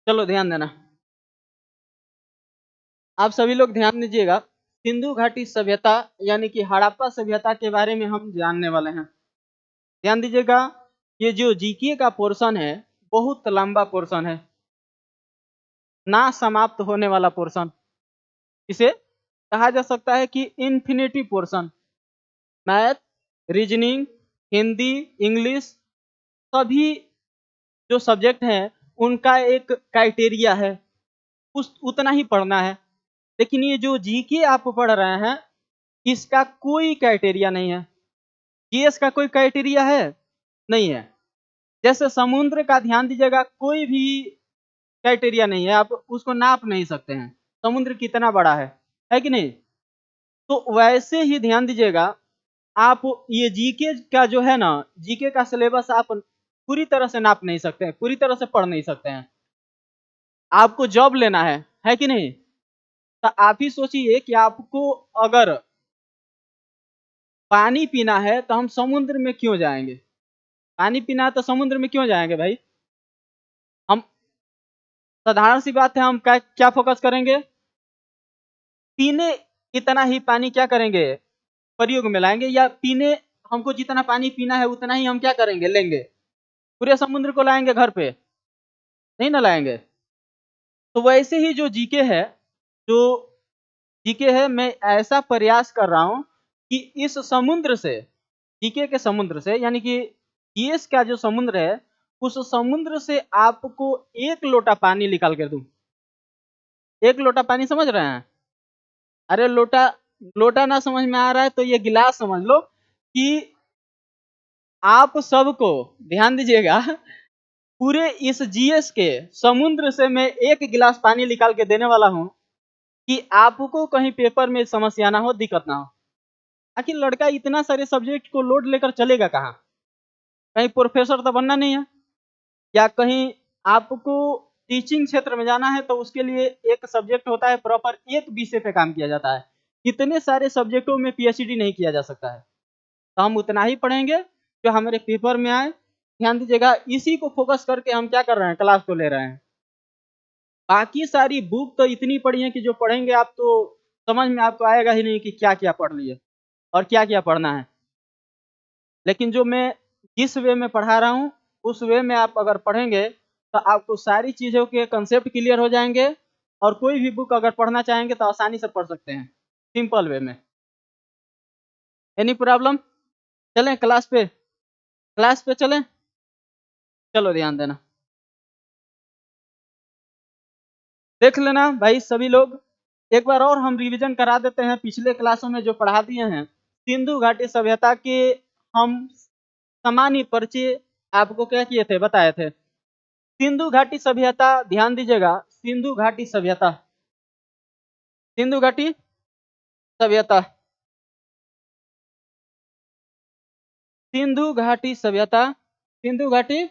चलो ध्यान देना, आप सभी लोग ध्यान दीजिएगा। सिंधु घाटी सभ्यता यानी कि हड़प्पा सभ्यता के बारे में हम जानने वाले हैं। ध्यान दीजिएगा, ये जो जीके का पोर्शन है बहुत लंबा पोर्शन है, ना समाप्त होने वाला पोर्शन। इसे कहा जा सकता है कि infinity portion. Math, reasoning, Hindi, English, सभी जो सब्जेक्ट हैं उनका एक क्राइटेरिया है, उस उतना ही पढ़ना है। लेकिन ये जो जीके आप पढ़ रहे हैं इसका कोई क्राइटेरिया नहीं है। जीएस का कोई क्राइटेरिया है नहीं है। जैसे समुद्र का ध्यान दीजिएगा, कोई भी क्राइटेरिया नहीं है, आप उसको नाप नहीं सकते हैं समुद्र कितना बड़ा है कि नहीं। तो वैसे ही ध्यान दीजिएगा, आप ये जीके का जो है ना, जीके का सिलेबस आप पूरी तरह से नाप नहीं सकते हैं, पूरी तरह से पढ़ नहीं सकते हैं। आपको जॉब लेना है कि नहीं। तो आप ही सोचिए कि आपको अगर पानी पीना है तो हम समुद्र में क्यों जाएंगे। पानी पीना है तो समुद्र में क्यों जाएंगे भाई। हम साधारण सी बात है, हम क्या फोकस करेंगे, पीने इतना ही पानी क्या करेंगे प्रयोग में लाएंगे, या पीने हमको जितना पानी पीना है उतना ही हम क्या करेंगे लेंगे। पूरे समुद्र को लाएंगे घर पे नहीं ना लाएंगे। तो वैसे ही जो जीके है, जो जीके है, मैं ऐसा प्रयास कर रहा हूं कि इस समुद्र से, जीके के समुद्र से यानी कि जीएस का जो समुद्र है उस समुद्र से आपको एक लोटा पानी निकाल कर दूं। एक लोटा पानी समझ रहे हैं। अरे लोटा, लोटा ना समझ में आ रहा है तो ये गिलास समझ लो कि आप सबको ध्यान दीजिएगा, पूरे इस जीएस के समुद्र से मैं एक गिलास पानी निकाल के देने वाला हूं कि आपको कहीं पेपर में समस्या ना हो, दिक्कत ना हो। आखिर लड़का इतना सारे सब्जेक्ट को लोड लेकर चलेगा कहाँ। कहीं प्रोफेसर तो बनना नहीं है, या कहीं आपको टीचिंग क्षेत्र में जाना है तो उसके लिए एक सब्जेक्ट होता है, प्रॉपर एक विषय पे काम किया जाता है। इतने सारे सब्जेक्टों में पीएचडी नहीं किया जा सकता है। तो हम उतना ही पढ़ेंगे जो हमारे पेपर में आए। ध्यान दीजिएगा, इसी को फोकस करके हम क्या कर रहे हैं, क्लास को ले रहे हैं। बाकी सारी बुक तो इतनी पढ़ी है कि जो पढ़ेंगे आप तो समझ में आपको आएगा ही नहीं कि क्या क्या पढ़ लिए और क्या क्या पढ़ना है। लेकिन जो मैं जिस वे में पढ़ा रहा हूँ उस वे में आप अगर पढ़ेंगे तो आपको सारी चीज़ों के कंसेप्ट क्लियर हो जाएंगे, और कोई भी बुक अगर पढ़ना चाहेंगे तो आसानी से पढ़ सकते हैं सिंपल वे में। Any problem. चलें क्लास पे, क्लास पे चलें। चलो ध्यान देना, देख लेना भाई सभी लोग। एक बार और हम रिवीजन करा देते हैं पिछले क्लासों में जो पढ़ा दिए हैं। सिंधु घाटी सभ्यता के हम सामान्य परिचय आपको क्या किए थे, बताए थे। सिंधु घाटी सभ्यता, ध्यान दीजिएगा, सिंधु घाटी सभ्यता, सिंधु घाटी सभ्यता, सिंधु घाटी सभ्यता, सिंधु घाटी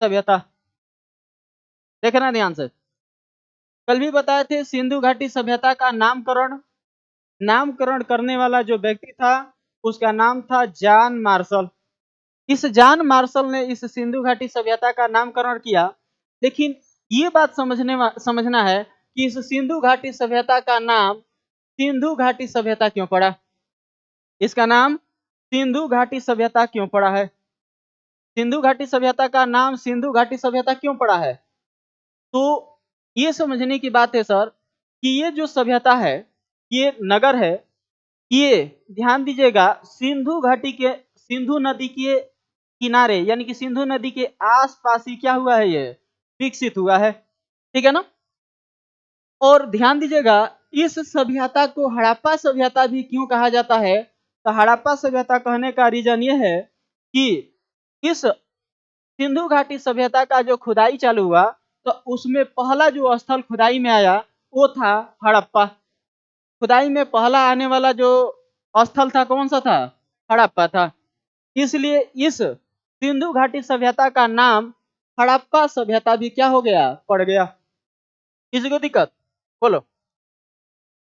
सभ्यता। देखना ध्यान से, कल भी बताए थे सिंधु घाटी सभ्यता का नामकरण, नामकरण करने वाला जो व्यक्ति था उसका नाम था जॉन मार्शल। इस जॉन मार्शल ने इस सिंधु घाटी सभ्यता का नामकरण किया। लेकिन ये बात समझना है कि इस सिंधु घाटी सभ्यता का नाम सिंधु घाटी सभ्यता क्यों पड़ा। इसका नाम सिंधु घाटी सभ्यता क्यों पड़ा है। सिंधु घाटी सभ्यता का नाम सिंधु घाटी सभ्यता क्यों पड़ा है। तो ये समझने की बात है सर कि ये जो सभ्यता है, ये नगर है, ये ध्यान दीजिएगा सिंधु घाटी के, सिंधु नदी के किनारे यानी कि सिंधु नदी के आसपास ही क्या हुआ है, ये विकसित हुआ है। ठीक है ना। और ध्यान दीजिएगा, इस सभ्यता को हड़प्पा सभ्यता भी क्यों कहा जाता है। तो हड़प्पा सभ्यता कहने का रीजन ये है कि इस सिंधु घाटी सभ्यता का जो खुदाई चालू हुआ तो उसमें पहला जो स्थल खुदाई में आया वो था हड़प्पा। खुदाई में पहला आने वाला जो स्थल था कौन सा था, हड़प्पा था। इसलिए इस सिंधु घाटी सभ्यता का नाम हड़प्पा सभ्यता भी क्या हो गया, पड़ गया। किसी को दिक्कत बोलो।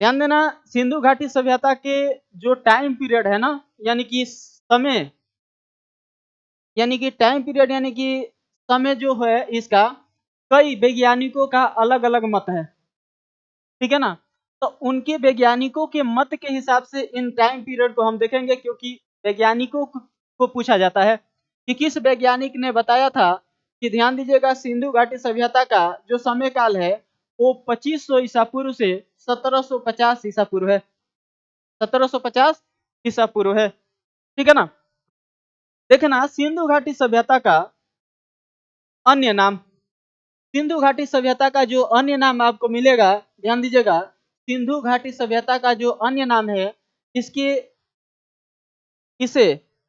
ध्यान देना, सिंधु घाटी सभ्यता के जो टाइम पीरियड है ना, यानी कि समय, यानी कि टाइम पीरियड यानी कि समय जो है इसका, कई वैज्ञानिकों का अलग अलग मत है, ठीक है ना। तो उनके वैज्ञानिकों के मत के हिसाब से इन टाइम पीरियड को हम देखेंगे, क्योंकि वैज्ञानिकों को पूछा जाता है कि किस वैज्ञानिक ने बताया था कि ध्यान दीजिएगा सिंधु घाटी सभ्यता का जो समय काल है वो 2500 ईसा पूर्व से 1750 ईसा पूर्व है, 1750 ईसा पूर्व है, ठीक है ना। देखना सिंधु घाटी सभ्यता का अन्य नाम, सिंधु घाटी सभ्यता का जो अन्य नाम आपको मिलेगा, ध्यान दीजिएगा, सिंधु घाटी सभ्यता का जो अन्य नाम है इसके इसे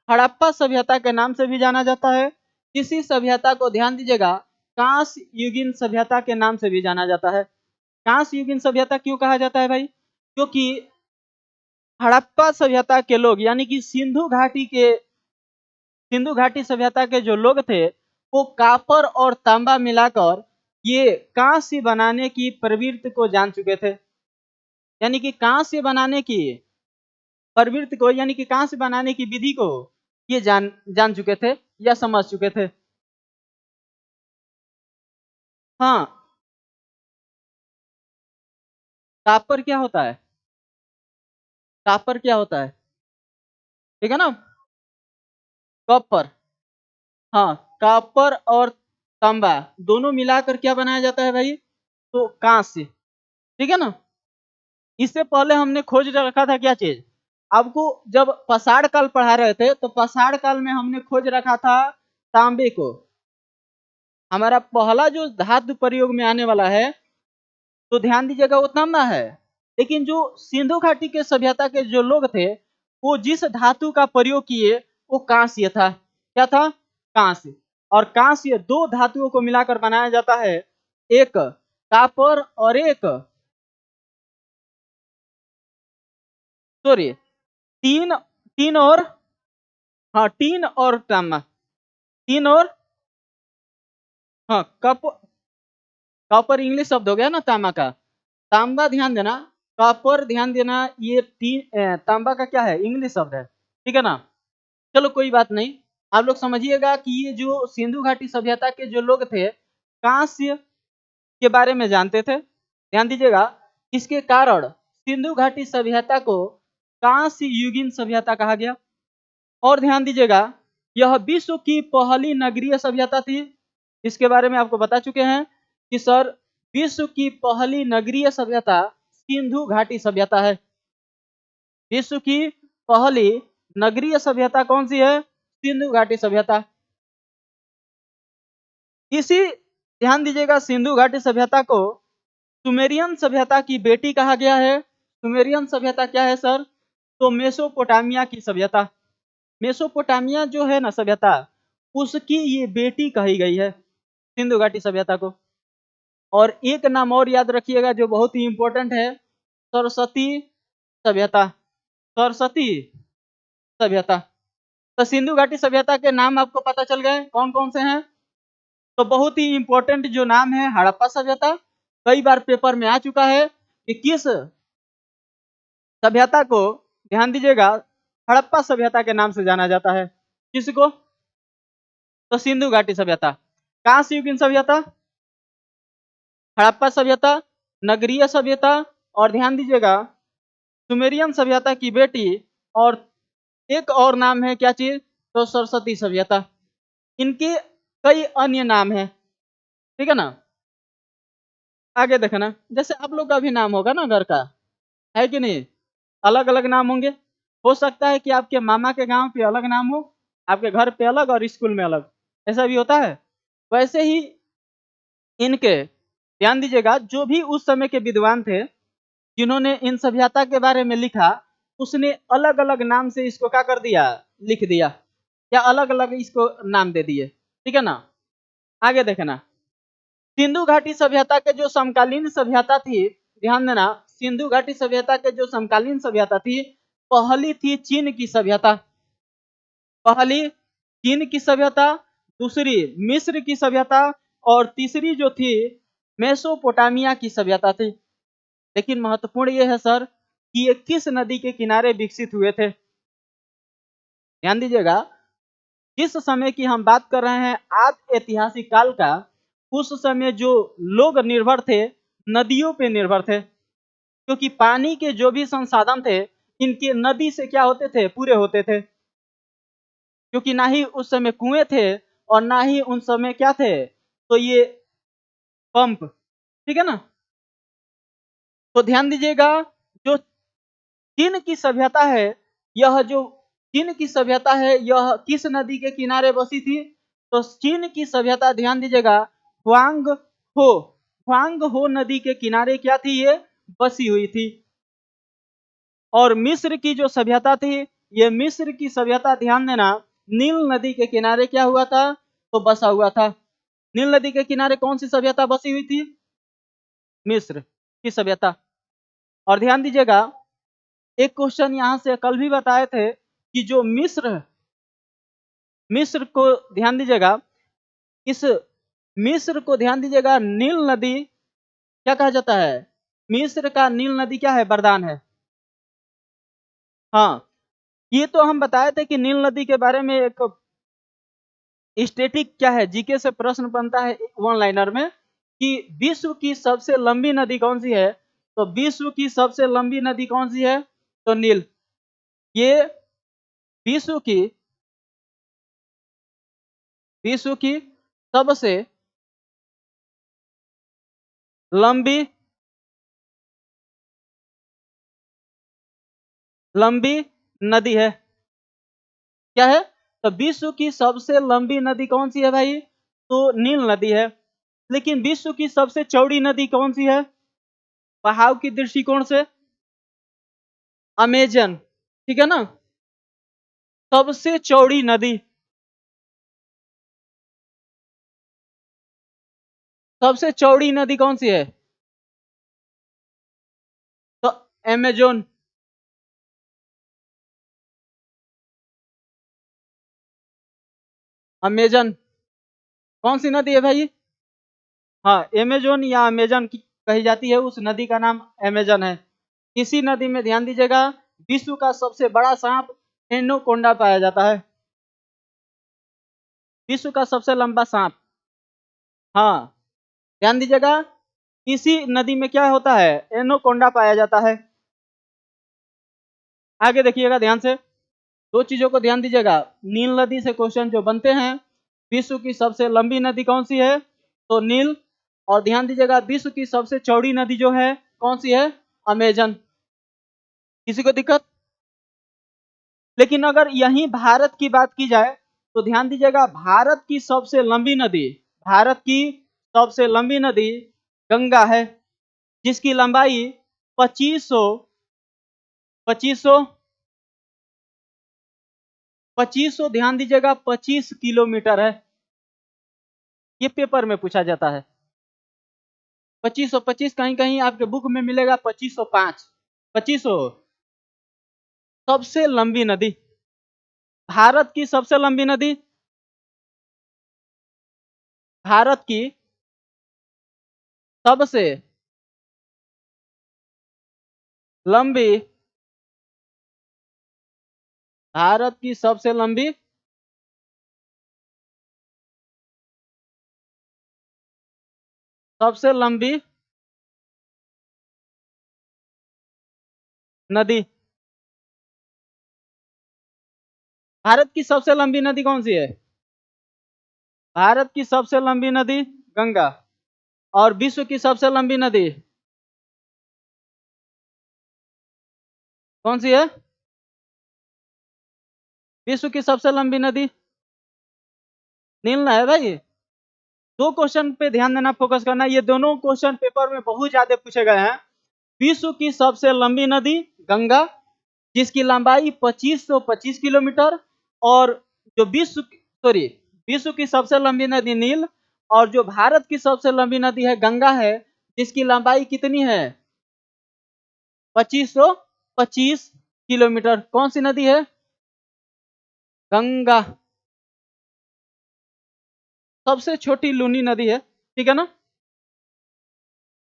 हड़प्पा सभ्यता के नाम से भी जाना जाता है। इसी सभ्यता को ध्यान दीजिएगा कांस्य युगीन सभ्यता के नाम से भी जाना जाता है। कांस्य युगीन सभ्यता क्यों कहा जाता है भाई? क्योंकि हड़प्पा सभ्यता के लोग यानी कि सिंधु घाटी सभ्यता के जो लोग थे वो कापर और तांबा मिलाकर ये कांस्य बनाने की प्रवृत्ति को जान चुके थे, यानी कि कांस्य बनाने की प्रवृत्ति को यानी कि कांस्य बनाने की विधि को ये जान चुके थे या समझ चुके थे। हाँ, कापर क्या होता है? कापर क्या होता है? ठीक है ना, कॉपर। हाँ, कॉपर और तांबा दोनों मिलाकर क्या बनाया जाता है भाई? तो कांस्य, ठीक है ना। इससे पहले हमने खोज रखा था क्या चीज? आपको जब पसाड़ काल पढ़ा रहे थे तो पसाड़ काल में हमने खोज रखा था तांबे को। हमारा पहला जो धातु प्रयोग में आने वाला है तो ध्यान दीजिएगा वो तांबा है, लेकिन जो सिंधु घाटी के सभ्यता के जो लोग थे वो जिस धातु का प्रयोग किए वो कांस्य था। क्या था? कांस्य। और कांस्य दो धातुओं को मिलाकर बनाया जाता है, एक कापर और एक सॉरी तीन, तीन और हाँ टीन और तांबा, तीन और हाँ कप, कॉपर इंग्लिश शब्द हो गया ना तांबा का। तांबा ध्यान देना, कॉपर ध्यान देना, ये तांबा का क्या है? इंग्लिश शब्द है, ठीक है ना। चलो कोई बात नहीं, आप लोग समझिएगा कि ये जो सिंधु घाटी सभ्यता के जो लोग थे कांस्य के बारे में जानते थे। ध्यान दीजिएगा, इसके कारण सिंधु घाटी सभ्यता को कांस्य युगीन सभ्यता कहा गया। और ध्यान दीजिएगा यह विश्व की पहली नगरीय सभ्यता थी। इसके बारे में आपको बता चुके हैं कि सर विश्व की पहली नगरीय सभ्यता सिंधु घाटी सभ्यता है। विश्व की पहली नगरीय सभ्यता कौन सी है? सिंधु घाटी सभ्यता। इसी ध्यान दीजिएगा सिंधु घाटी सभ्यता को सुमेरियन सभ्यता की बेटी कहा गया है। सुमेरियन सभ्यता क्या है सर? तो मेसोपोटामिया की सभ्यता। मेसोपोटामिया जो है ना सभ्यता, उसकी ये बेटी कही गई है सिंधु घाटी सभ्यता को। और एक नाम और याद रखिएगा जो बहुत ही इंपॉर्टेंट है, सरस्वती सभ्यता। सरस्वती सभ्यता। तो सिंधु घाटी सभ्यता के नाम आपको पता चल गए कौन कौन से हैं। तो बहुत ही इंपॉर्टेंट जो नाम है हड़प्पा सभ्यता, कई बार पेपर में आ चुका है कि किस सभ्यता को ध्यान दीजिएगा हड़प्पा सभ्यता के नाम से जाना जाता है। किसको? तो सिंधु घाटी सभ्यता। कांस्य युगीन सभ्यता, हड़प्पा सभ्यता, नगरीय सभ्यता, और ध्यान दीजिएगा सुमेरियन सभ्यता की बेटी, और एक और नाम है क्या चीज? तो सरस्वती सभ्यता। इनके कई अन्य नाम हैं, ठीक है ना। आगे देखना, जैसे आप लोग का भी नाम होगा ना घर का, है कि नहीं? अलग अलग नाम होंगे। हो सकता है कि आपके मामा के गांव पे अलग नाम हो, आपके घर पे अलग और स्कूल में अलग, ऐसा भी होता है। वैसे ही इनके ध्यान दीजिएगा जो भी उस समय के विद्वान थे जिन्होंने इन सभ्यता के बारे में लिखा, उसने अलग अलग नाम से इसको क्या कर दिया? लिख दिया, या अलग अलग इसको नाम दे दिए, ठीक है ना। आगे देखना, सिंधु घाटी सभ्यता के जो समकालीन सभ्यता थी, ध्यान देना, सिंधु घाटी सभ्यता के जो समकालीन सभ्यता थी, पहली थी चीन की सभ्यता। पहली चीन की सभ्यता, दूसरी मिस्र की सभ्यता, और तीसरी जो थी मेसोपोटामिया की सभ्यता थी। लेकिन महत्वपूर्ण ये है सर कि ये किस नदी के किनारे विकसित हुए थे? ध्यान दीजिएगा, जिस समय की हम बात कर रहे हैं आद ऐतिहासिक काल का, उस समय जो लोग निर्भर थे नदियों पे निर्भर थे, क्योंकि पानी के जो भी संसाधन थे इनके नदी से क्या होते थे, पूरे होते थे, क्योंकि ना ही उस समय कुएं थे और ना ही उन समय क्या थे, तो ये पंप। ठीक है ना। तो ध्यान दीजिएगा, जो चीन की सभ्यता है, यह जो चीन की सभ्यता है यह किस नदी के किनारे बसी थी, तो चीन की सभ्यता ध्यान दीजिएगा हुआंग हो, हुआंग हो नदी के किनारे क्या थी, ये बसी हुई थी। और मिस्र की जो सभ्यता थी, ये मिस्र की सभ्यता ध्यान देना नील नदी के किनारे क्या हुआ था, तो बसा हुआ था। नील नदी के किनारे कौन सी सभ्यता बसी हुई थी, मिस्र की सभ्यता। और ध्यान दीजिएगा एक क्वेश्चन यहां से कल भी बताए थे कि जो मिस्र मिस्र को ध्यान दीजिएगा, इस मिस्र को ध्यान दीजिएगा, नील नदी क्या कहा जाता है, मिस्र का नील नदी क्या है, वरदान है। हाँ, ये तो हम बताए थे कि नील नदी के बारे में एक स्टैटिक क्या है, जीके से प्रश्न बनता है वन लाइनर में कि विश्व की सबसे लंबी नदी कौन सी है, तो विश्व की सबसे लंबी नदी कौन सी है, तो नील। ये विश्व की सबसे लंबी लंबी नदी है। क्या है, तो विश्व की सबसे लंबी नदी कौन सी है भाई, तो नील नदी है। लेकिन विश्व की सबसे चौड़ी नदी कौन सी है, बहाव की दृष्टिकोण से अमेजन। ठीक है ना, सबसे चौड़ी नदी, सबसे चौड़ी नदी कौन सी है, तो अमेजोन। अमेजन कौन सी नदी है भाई, हाँ अमेजोन या अमेजन की कही जाती है, उस नदी का नाम अमेजन है। इसी नदी में ध्यान दीजिएगा विश्व का सबसे बड़ा सांप एनोकोंडा पाया जाता है, विश्व का सबसे लंबा सांप। हाँ, ध्यान दीजिएगा इसी नदी में क्या होता है, एनोकोंडा पाया जाता है। आगे देखिएगा ध्यान से, दो चीजों को ध्यान दीजिएगा, नील नदी से क्वेश्चन जो बनते हैं, विश्व की सबसे लंबी नदी कौन सी है, तो नील। और ध्यान दीजिएगा विश्व की सबसे चौड़ी नदी जो है कौन सी है, अमेजन। किसी को दिक्कत, लेकिन अगर यहीं भारत की बात की जाए तो ध्यान दीजिएगा भारत की सबसे लंबी नदी, भारत की सबसे लंबी नदी गंगा है, जिसकी लंबाई 2500 2500 2500 ध्यान दीजिएगा 25 किलोमीटर है। ये पेपर में पूछा जाता है 2525, कहीं कहीं आपके बुक में मिलेगा 2505। 2500 सबसे लंबी नदी, भारत की सबसे लंबी नदी, भारत की सबसे लंबी, भारत की सबसे लंबी सबसे लंबी नदी, भारत की सबसे लंबी नदी कौन सी है, भारत की सबसे लंबी नदी गंगा। और विश्व की सबसे लंबी नदी कौन सी है, विश्व की सबसे लंबी नदी नील ना है भाई। दो क्वेश्चन पे ध्यान देना, फोकस करना, ये दोनों क्वेश्चन पेपर में बहुत ज्यादा पूछे गए हैं। विश्व की सबसे लंबी नदी गंगा, जिसकी लंबाई 2525 किलोमीटर। और जो विश्व की सबसे लंबी नदी नील, और जो भारत की सबसे लंबी नदी है गंगा है, जिसकी लंबाई कितनी है, 2525 किलोमीटर। कौन सी नदी है, गंगा। सबसे छोटी लूनी नदी है, ठीक है ना,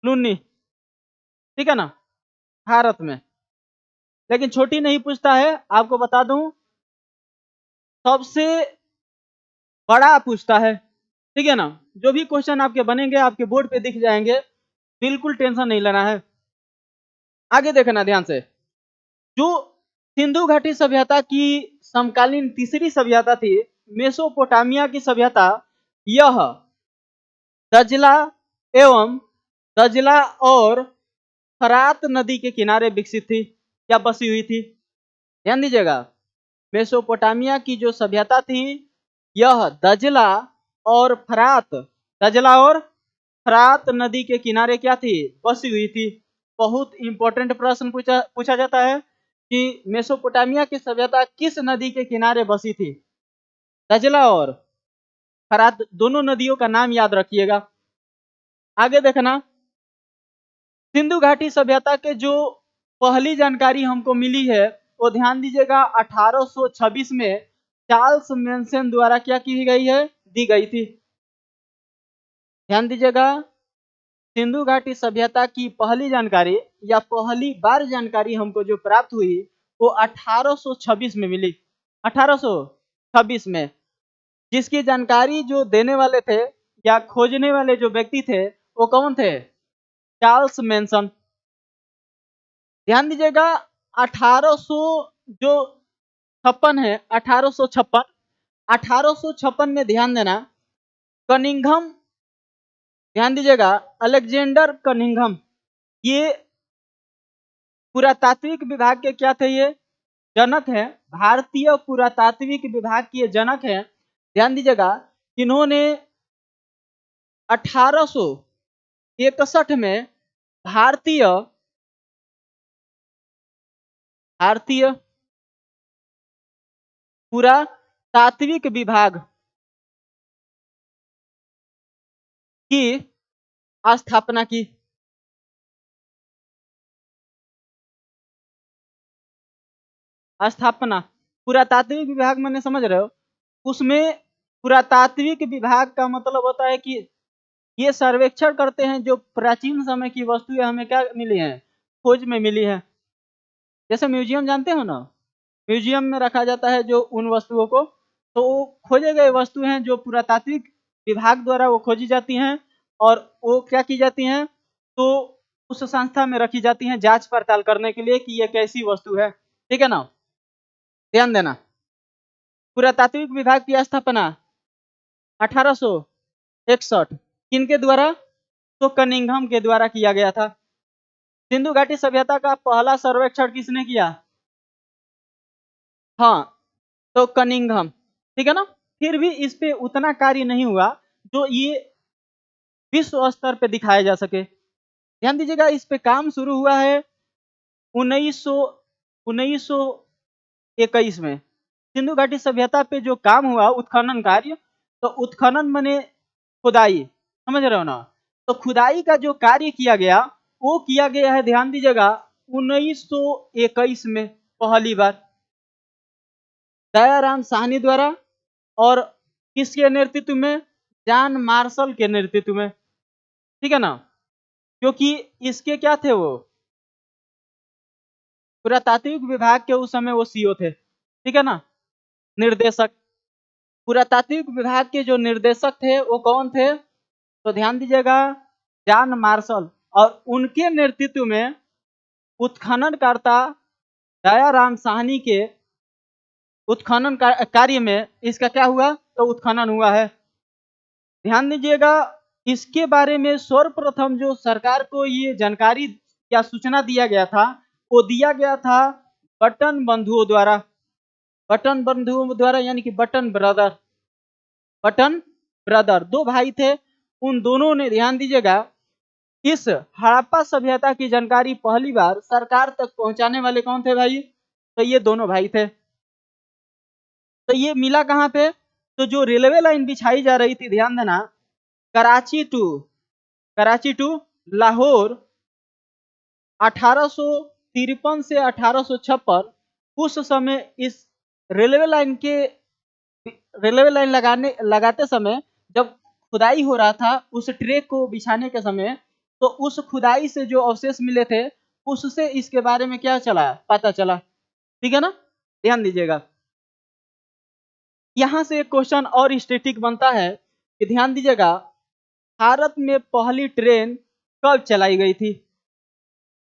लूनी, ठीक है ना, भारत में। लेकिन छोटी नहीं पूछता है, आपको बता दूं सबसे बड़ा पूछता है, ठीक है ना। जो भी क्वेश्चन आपके बनेंगे आपके बोर्ड पे दिख जाएंगे, बिल्कुल टेंशन नहीं लेना है। आगे देखना ध्यान से, जो सिंधु घाटी सभ्यता की समकालीन तीसरी सभ्यता थी मेसोपोटामिया की सभ्यता, यह दजला एवं दजला और फरात नदी के किनारे विकसित थी या बसी हुई थी। ध्यान दीजिएगा, मेसोपोटामिया की जो सभ्यता थी यह दजला और फरात नदी के किनारे क्या थी, बसी हुई थी। बहुत इंपॉर्टेंट प्रश्न पूछा जाता है कि मेसोपोटामिया की सभ्यता किस नदी के किनारे बसी थी। दजला और फरात दोनों नदियों का नाम याद रखिएगा। आगे देखना, सिंधु घाटी सभ्यता के जो पहली जानकारी हमको मिली है वो ध्यान दीजिएगा 1826 में चार्ल्स मेंशन द्वारा क्या की गई है, दी गई थी। ध्यान दीजिएगा, सिंधु घाटी सभ्यता की पहली जानकारी या पहली बार जानकारी हमको जो प्राप्त हुई वो 1826 में मिली। 1826 में जिसकी जानकारी जो देने वाले थे या खोजने वाले जो व्यक्ति थे वो कौन थे, चार्ल्स मेंशन। ध्यान दीजिएगा 1800 जो 56 है, 1856 में ध्यान देना, कनिंघम, ध्यान दीजिएगा अलेक्जेंडर कनिंघम, ये पुरातात्विक विभाग के क्या थे, ये जनक है, भारतीय पुरातात्विक विभाग के जनक है। ध्यान दीजिएगा, इन्होंने 1861 में भारतीय पुरातात्विक विभाग की स्थापना की। स्थापना, पुरातात्विक विभाग मैंने समझ रहे हो, उसमें पुरातात्विक विभाग का मतलब होता है कि ये सर्वेक्षण करते हैं जो प्राचीन समय की वस्तुएं हमें क्या मिली हैं, खोज में मिली है। जैसे म्यूजियम जानते हो ना, म्यूजियम में रखा जाता है जो उन वस्तुओं को, तो वो खोजे गए वस्तु हैं जो पुरातात्विक विभाग द्वारा वो खोजी जाती हैं और वो क्या की जाती हैं, तो उस संस्था में रखी जाती हैं जांच पड़ताल करने के लिए कि ये कैसी वस्तु है। ठीक है ना, ध्यान देना। पुरातात्विक विभाग की स्थापना 1861 किनके द्वारा, तो कनिंघम के द्वारा किया गया था। सिंधु घाटी सभ्यता का पहला सर्वेक्षण किसने किया, हाँ तो कनिंघम। ठीक है ना, फिर भी इस पे उतना कार्य नहीं हुआ जो ये विश्व स्तर पे दिखाया जा सके। ध्यान दीजिएगा, इस पे काम शुरू हुआ है 1921 में। सिंधु घाटी सभ्यता पे जो काम हुआ उत्खनन कार्य, तो उत्खनन माने खुदाई, समझ रहे हो ना, तो खुदाई का जो कार्य किया गया वो किया गया है, ध्यान दीजिएगा 1921 में पहली बार दयाराम साहनी द्वारा, और किसके नेतृत्व में, जॉन मार्शल के नेतृत्व में। ठीक है ना, क्योंकि इसके क्या थे, वो पुरातात्विक विभाग के उस समय वो सीओ थे। ठीक है ना, निर्देशक, पुरातात्विक विभाग के जो निर्देशक थे वो कौन थे, तो ध्यान दीजिएगा जॉन मार्शल, और उनके नेतृत्व में उत्खननकर्ता दयाराम साहनी के उत्खनन कार्य में इसका क्या हुआ, तो उत्खनन हुआ है। ध्यान दीजिएगा, इसके बारे में सर्वप्रथम जो सरकार को ये जानकारी या सूचना दिया गया था वो दिया गया था बटन बंधुओं द्वारा। बटन बंधुओं द्वारा यानी कि बटन ब्रदर दो भाई थे, उन दोनों ने, ध्यान दीजिएगा, इस हड़प्पा सभ्यता की जानकारी पहली बार सरकार तक पहुंचाने वाले कौन थे भाई, तो ये दोनों भाई थे। तो ये मिला कहाँ पे, तो जो रेलवे लाइन बिछाई जा रही थी, ध्यान देना, कराची टू लाहौर 1853 से 1856, उस समय इस रेलवे लाइन लगाते समय जब खुदाई हो रहा था, उस ट्रैक को बिछाने के समय, तो उस खुदाई से जो अवशेष मिले थे उससे इसके बारे में क्या चला, पता चला। ठीक है ना, ध्यान दीजिएगा, यहां से एक क्वेश्चन और स्टैटिक बनता है कि ध्यान दीजिएगा भारत में पहली ट्रेन कब चलाई गई थी?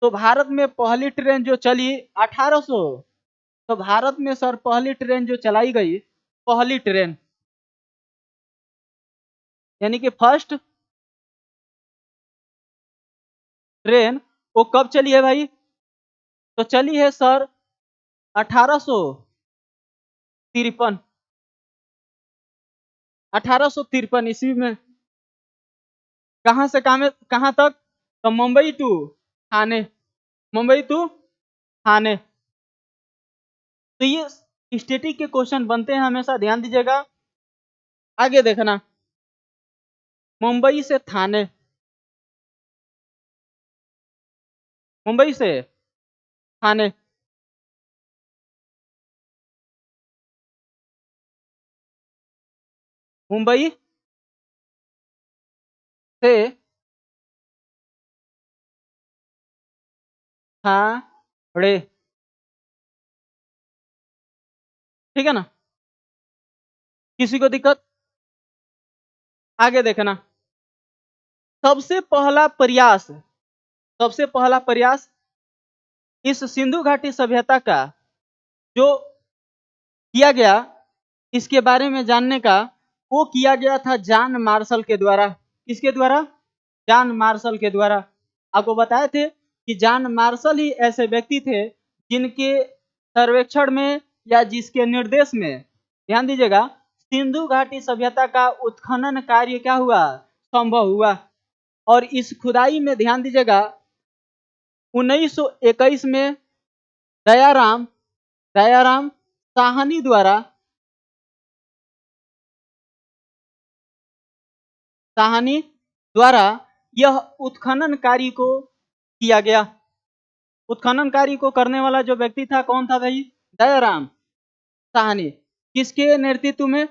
तो भारत में पहली ट्रेन जो चली 1800। तो भारत में सर पहली ट्रेन जो चलाई गई, पहली ट्रेन यानी कि फर्स्ट ट्रेन वो कब चली है भाई? तो चली है सर 1853। 1853 ईस्वी में। कहाँ से कहाँ तक? तो मुंबई टू ठाणे। मुंबई टू ठाणे। तो ये स्टैटिक के क्वेश्चन बनते हैं, हमेशा ध्यान दीजिएगा। आगे देखना, मुंबई से ठाणे, मुंबई से ठाणे, मुंबई से ठाणे, ठीक है ना? किसी को दिक्कत? आगे देखना, सबसे पहला प्रयास, सबसे पहला प्रयास इस सिंधु घाटी सभ्यता का जो किया गया, इसके बारे में जानने का, वो किया गया था जॉन मार्शल के द्वारा। किसके द्वारा? जॉन मार्शल के द्वारा। आपको बताए थे कि जॉन मार्शल ही ऐसे व्यक्ति थे जिनके सर्वेक्षण में या जिसके निर्देश में, ध्यान दीजिएगा, सिंधु घाटी सभ्यता का उत्खनन कार्य क्या हुआ? संभव हुआ। और इस खुदाई में ध्यान दीजिएगा, 1921 में दयाराम दयाराम साहनी द्वारा, साहनी द्वारा यह उत्खनन कार्य को किया गया। उत्खनन कार्य को करने वाला जो व्यक्ति था, कौन था भाई? दयाराम साहनी। किसके नेतृत्व में?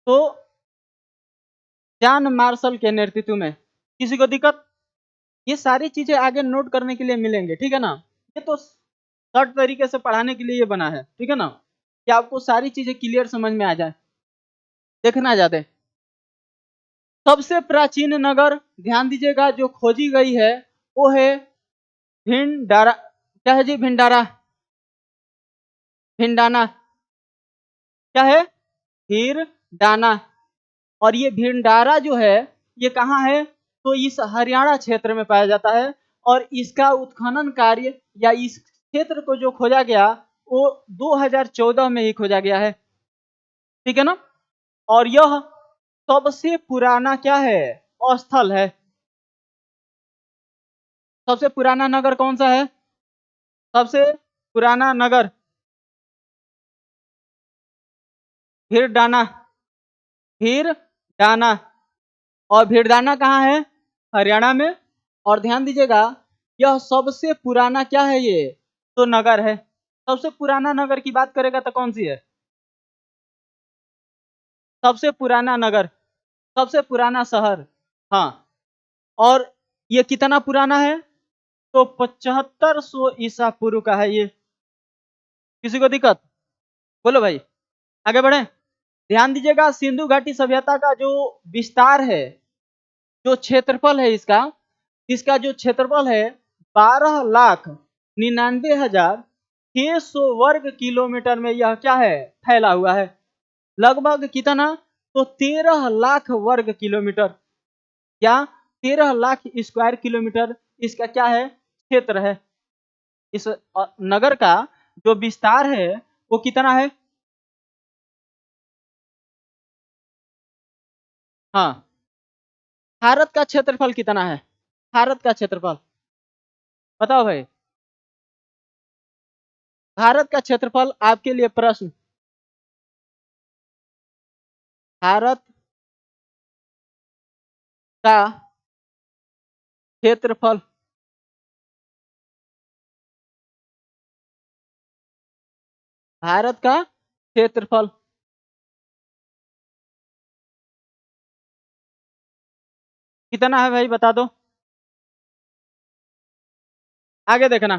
तो जॉन मार्शल के नेतृत्व में। किसी को दिक्कत? ये सारी चीजें आगे नोट करने के लिए मिलेंगे, ठीक है ना? ये तो शॉर्ट तरीके से पढ़ाने के लिए ये बना है, ठीक है ना, कि आपको सारी चीजें क्लियर समझ में आ जाए। देखना जाते, सबसे प्राचीन नगर, ध्यान दीजिएगा, जो खोजी गई है वो है भिंडारा। क्या है जी? भिंडारा, भिंडाना। क्या है? भिंडाना। और ये भिंडारा जो है, ये कहाँ है? तो इस हरियाणा क्षेत्र में पाया जाता है। और इसका उत्खनन कार्य या इस क्षेत्र को जो खोजा गया, वो 2014 में ही खोजा गया है, ठीक है ना? और यह सबसे पुराना क्या है? स्थल है। सबसे पुराना नगर कौन सा है? सबसे पुराना नगर भिरडाना, भिरडाना। और भिरडाना कहाँ है? हरियाणा में। और ध्यान दीजिएगा, यह सबसे पुराना क्या है? ये तो नगर है। सबसे पुराना नगर की बात करेगा तो कौन सी है? सबसे पुराना नगर, सबसे पुराना शहर। हाँ। और ये कितना पुराना है? तो 7500 ईसा पूर्व का है ये। किसी को दिक्कत? बोलो भाई, आगे बढ़े। ध्यान दीजिएगा, सिंधु घाटी सभ्यता का जो विस्तार है, जो क्षेत्रफल है इसका, इसका जो क्षेत्रफल है 12,99,600 वर्ग किलोमीटर में यह क्या है? फैला हुआ है। लगभग कितना? तो 13 लाख वर्ग किलोमीटर, या 13 लाख स्क्वायर किलोमीटर इसका क्या है? क्षेत्र है। इस नगर का जो विस्तार है वो कितना है? हाँ, भारत का क्षेत्रफल कितना है? भारत का क्षेत्रफल बताओ भाई। भारत का क्षेत्रफल, आपके लिए प्रश्न, भारत का क्षेत्रफल भारत का क्षेत्रफल कितना है भाई? बता दो। आगे देखना,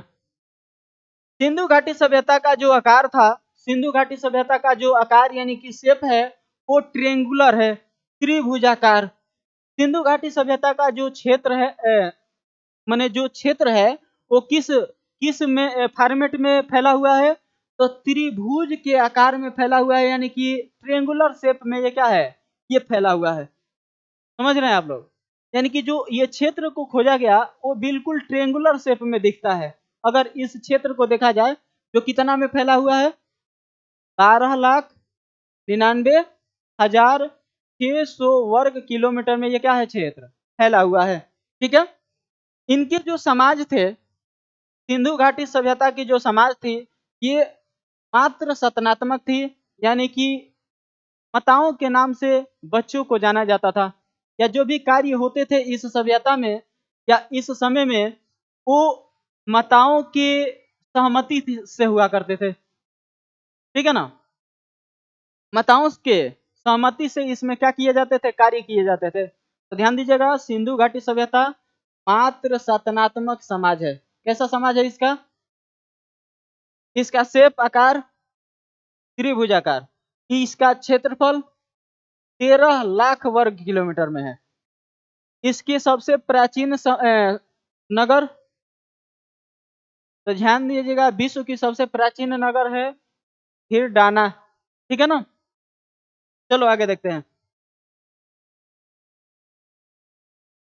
सिंधु घाटी सभ्यता का जो आकार था, सिंधु घाटी सभ्यता का जो आकार यानी कि शेप है, वो ट्रिएंगुलर है, त्रिभुजाकार। सिंधु घाटी सभ्यता का जो क्षेत्र है, माने जो क्षेत्र है वो किस किस में फॉर्मेट में फैला हुआ है, तो त्रिभुज के आकार में फैला हुआ है, यानी कि ट्रेंगुलर शेप में ये क्या है, ये फैला हुआ है। समझ रहे हैं आप लोग? यानी कि जो ये क्षेत्र को खोजा गया वो बिल्कुल ट्रेंगुलर शेप में दिखता है। अगर इस क्षेत्र को देखा जाए जो कितना में फैला हुआ है, 12,99,600 वर्ग किलोमीटर में ये क्या है, क्षेत्र फैला हुआ है। ठीक है। इनके जो समाज थे, सिंधु घाटी सभ्यता की जो समाज थी, ये मात्र सतनात्मक थी, यानी कि माताओं के नाम से बच्चों को जाना जाता था, या जो भी कार्य होते थे इस सभ्यता में या इस समय में, वो माताओं की सहमति से हुआ करते थे। ठीक है ना? माताओं के सहमति से इसमें क्या किए जाते थे, कार्य किए जाते थे। तो ध्यान दीजिएगा, सिंधु घाटी सभ्यता मात्र सतनात्मक समाज है। कैसा समाज है इसका? इसका शेप आकार त्रिभुजाकार, इसका क्षेत्रफल 13 लाख वर्ग किलोमीटर में है। इसकी सबसे प्राचीन नगर, तो ध्यान दीजिएगा, विश्व की सबसे प्राचीन नगर है हिरडाना। ठीक है ना? चलो आगे देखते हैं।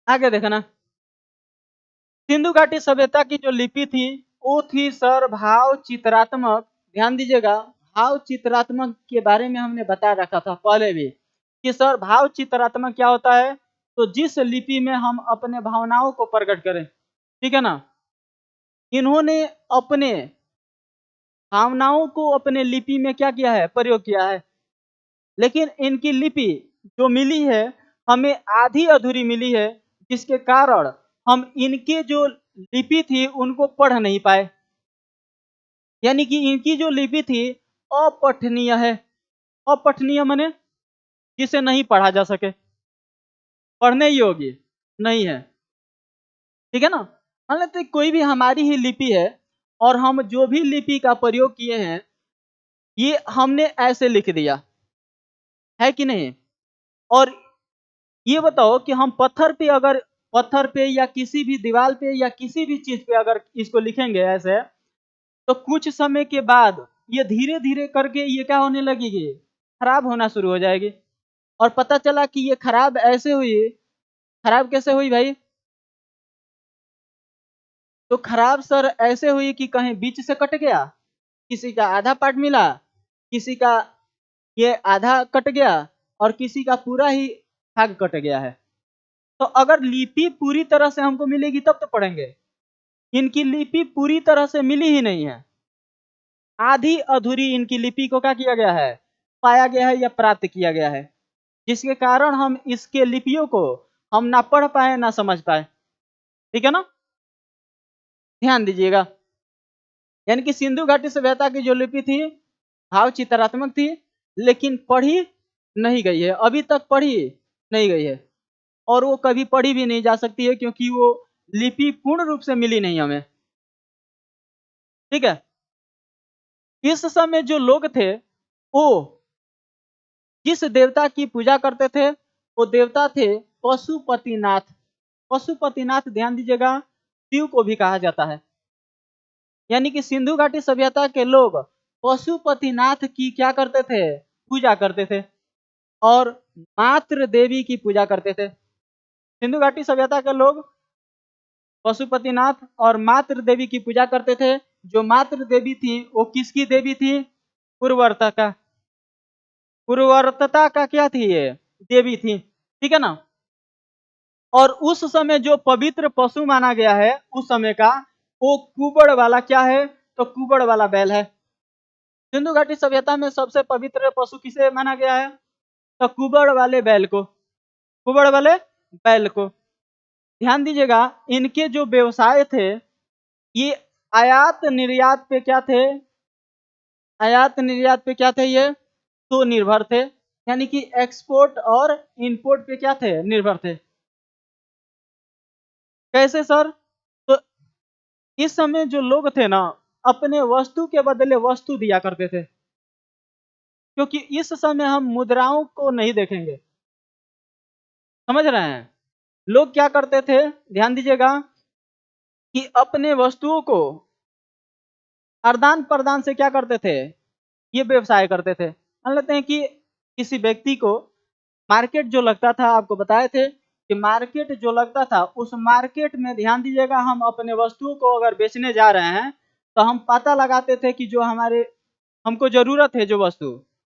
आगे देखना, सिंधु घाटी सभ्यता की जो लिपि थी वो थी सर भाव चित्रात्मक। ध्यान दीजिएगा, भाव चित्रात्मक के बारे में हमने बता रखा था पहले भी कि सर भाव चित्रात्मक क्या होता है, तो जिस लिपि में हम अपने भावनाओं को प्रकट करें। ठीक है ना? इन्होंने अपने भावनाओं को अपने लिपि में क्या किया है, प्रयोग किया है। लेकिन इनकी लिपि जो मिली है हमें आधी अधूरी मिली है, जिसके कारण हम इनके जो लिपि थी उनको पढ़ नहीं पाए। यानी कि इनकी जो लिपि थी अपठनीय है। अपठनीय माने जिसे नहीं पढ़ा जा सके, पढ़ने योग्य नहीं है। ठीक है ना? मान लेते हैं कोई भी हमारी ही लिपि है और हम जो भी लिपि का प्रयोग किए हैं ये हमने ऐसे लिख दिया है कि नहीं। और ये बताओ कि हम पत्थर पे या किसी भी दीवार पे या किसी भी चीज पे अगर इसको लिखेंगे ऐसे, तो कुछ समय के बाद ये धीरे धीरे करके ये क्या होने लगेगी, खराब होना शुरू हो जाएगी। और पता चला कि ये खराब ऐसे हुई, खराब कैसे हुई भाई? तो खराब सर ऐसे हुई कि कहीं बीच से कट गया, किसी का आधा पार्ट मिला, किसी का ये आधा कट गया और किसी का पूरा ही भाग कट गया है। तो अगर लिपि पूरी तरह से हमको मिलेगी तब तो पढ़ेंगे। इनकी लिपि पूरी तरह से मिली ही नहीं है, आधी अधूरी इनकी लिपि को क्या किया गया है, पाया गया है या प्राप्त किया गया है, जिसके कारण हम इसके लिपियों को हम ना पढ़ पाए ना समझ पाए। ठीक है ना? ध्यान दीजिएगा, यानी कि सिंधु घाटी सभ्यता की जो लिपि थी भाव चित्रात्मक थी, लेकिन पढ़ी नहीं गई है, अभी तक पढ़ी नहीं गई है और वो कभी पढ़ी भी नहीं जा सकती है, क्योंकि वो लिपि पूर्ण रूप से मिली नहीं हमें। ठीक है? इस समय जो लोग थे वो जिस देवता की पूजा करते थे वो देवता थे पशुपतिनाथ। पशुपतिनाथ ध्यान दीजिएगा, शिव को भी कहा जाता है। यानी कि सिंधु घाटी सभ्यता के लोग पशुपतिनाथ की क्या करते थे, पूजा करते थे और मातृ देवी की पूजा करते थे। सिंधु घाटी सभ्यता के लोग पशुपतिनाथ और मातृ देवी की पूजा करते थे। जो मातृ देवी थी वो किसकी देवी थी, उर्वरता का, उर्वरता का क्या थी, ये देवी थी। ठीक है ना? और उस समय जो पवित्र पशु माना गया है उस समय का, वो कुबड़ वाला क्या है, तो कुबड़ वाला बैल है। सिंधु घाटी सभ्यता में सबसे पवित्र पशु किसे माना गया है, तो कुबड़ वाले बैल को, कुबड़ वाले बैल को। ध्यान दीजिएगा, इनके जो व्यवसाय थे ये आयात निर्यात पे क्या थे, आयात निर्यात पे क्या थे, ये तो निर्भर थे। यानी कि एक्सपोर्ट और इंपोर्ट पे क्या थे, निर्भर थे। कैसे सर? तो इस समय जो लोग थे ना अपने वस्तु के बदले वस्तु दिया करते थे, क्योंकि इस समय हम मुद्राओं को नहीं देखेंगे। समझ रहे हैं? लोग क्या करते थे, ध्यान दीजिएगा, कि अपने वस्तुओं को आदान प्रदान से क्या करते थे, ये व्यवसाय करते थे। मान लेते हैं कि किसी व्यक्ति को मार्केट जो लगता था, आपको बताए थे कि मार्केट जो लगता था, उस मार्केट में ध्यान दीजिएगा, हम अपने वस्तुओं को अगर बेचने जा रहे हैं तो हम पता लगाते थे कि जो हमारे हमको जरूरत है जो वस्तु,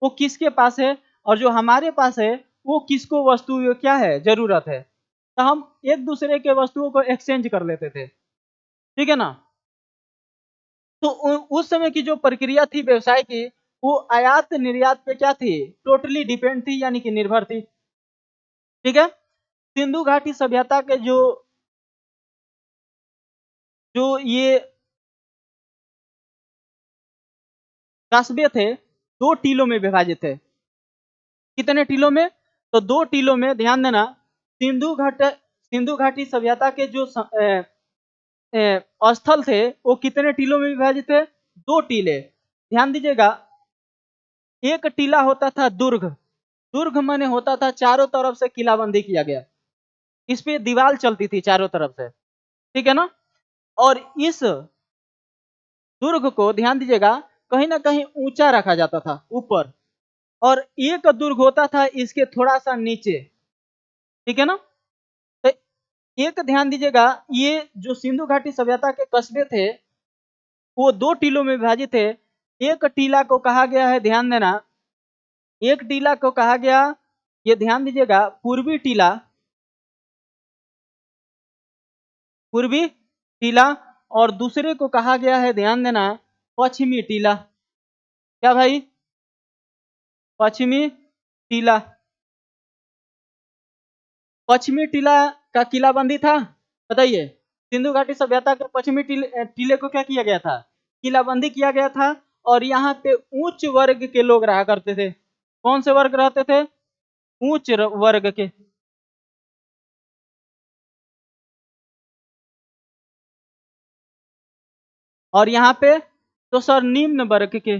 वो किसके पास है, और जो हमारे पास है वो किसको वस्तु क्या है जरूरत है, तो हम एक दूसरे के वस्तुओं को एक्सचेंज कर लेते थे। ठीक है ना। तो उस समय की जो प्रक्रिया थी व्यवसाय की, वो आयात निर्यात पे क्या थी, टोटली डिपेंड थी, यानी कि निर्भर थी। ठीक है। सिंधु घाटी सभ्यता के जो जो ये कस्बे थे, दो टीलों में विभाजित थे। कितने टीलों में, तो दो टीलों में। ध्यान देना, सिंधु घाटी सभ्यता के जो स्थल थे वो कितने टीलों में विभाजित थे, दो टीले। ध्यान दीजिएगा, एक टीला होता था दुर्ग। दुर्ग माने होता था चारों तरफ से किलाबंदी किया गया, इस पे दीवार चलती थी चारों तरफ से। ठीक है ना। और इस दुर्ग को ध्यान दीजिएगा, कहीं ना कहीं ऊंचा रखा जाता था ऊपर, और एक दुर्ग होता था इसके थोड़ा सा नीचे। ठीक है ना। तो एक ध्यान दीजिएगा, ये जो सिंधु घाटी सभ्यता के कस्बे थे वो दो टीलों में विभाजित थे। एक टीला को कहा गया है, ध्यान देना, एक टीला को कहा गया, ये ध्यान दीजिएगा, पूर्वी टीला, पूर्वी टीला। और दूसरे को कहा गया है, ध्यान देना, पश्चिमी टीला। क्या भाई, पश्चिमी टीला। पश्चिमी टीला का किलाबंदी था, बताइए। सिंधु घाटी सभ्यता के पश्चिमी टीले को क्या किया गया था, किलाबंदी किया गया था। और यहाँ पे उच्च वर्ग के लोग रहा करते थे। कौन से वर्ग रहते थे, उच्च वर्ग के। और यहाँ पे तो सर निम्न वर्ग के,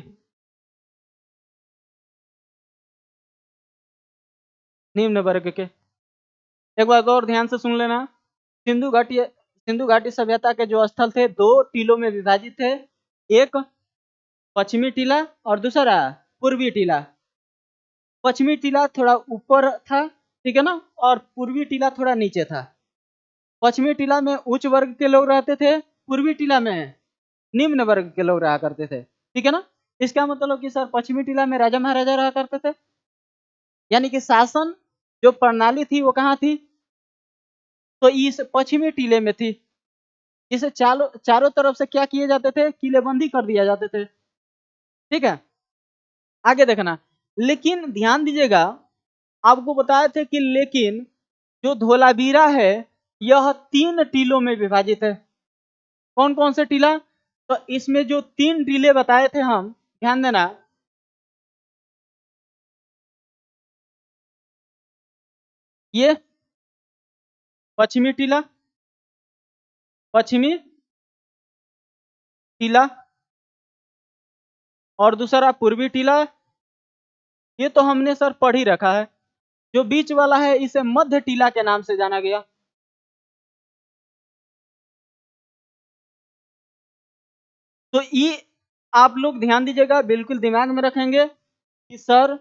निम्न वर्ग के। एक बार और ध्यान से सुन लेना, सिंधु घाटी सभ्यता के जो स्थल थे दो टीलों में विभाजित थे। एक पश्चिमी टीला और दूसरा पूर्वी टीला। पश्चिमी टीला थोड़ा ऊपर था, ठीक है ना, और पूर्वी टीला थोड़ा नीचे था। पश्चिमी टीला में उच्च वर्ग के लोग रहते थे, पूर्वी टीला में निम्न वर्ग के लोग रहा करते थे। ठीक है ना। इसका मतलब कि सर पश्चिमी टीला में राजा महाराजा रहा करते थे, यानी कि शासन जो प्रणाली थी वो कहाँ थी, तो इस पश्चिमी टीले में थी। इसे चारों चारों तरफ से क्या किए जाते थे, किलेबंदी कर दिया जाते थे। ठीक है। आगे देखना, लेकिन ध्यान दीजिएगा, आपको बताए थे कि लेकिन जो धोलावीरा है यह तीन टीलों में विभाजित है। कौन कौन से टीला, तो इसमें जो तीन टीले बताए थे हम, ध्यान देना, ये पश्चिमी टीला, पश्चिमी टीला, और दूसरा पूर्वी टीला। ये तो हमने सर पढ़ ही रखा है। जो बीच वाला है इसे मध्य टीला के नाम से जाना गया। तो ये आप लोग ध्यान दीजिएगा, बिल्कुल दिमाग में रखेंगे कि सर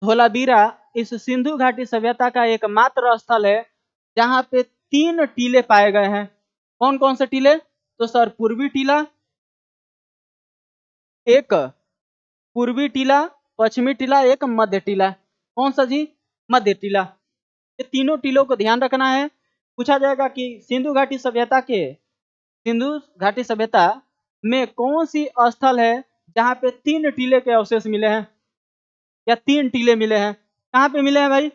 धोलावीरा इस सिंधु घाटी सभ्यता का एकमात्र स्थल है जहां पे तीन टीले पाए गए हैं। कौन कौन से टीले, तो सर पूर्वी टीला एक, पूर्वी टीला, पश्चिमी टीला एक, मध्य टीला। कौन सा जी, मध्य टीला। ये तीनों टीलों को ध्यान रखना है। पूछा जाएगा कि सिंधु घाटी सभ्यता में कौन सी स्थल है जहां पे तीन टीले के अवशेष मिले हैं, या तीन टीले मिले हैं, कहां पे मिले हैं भाई।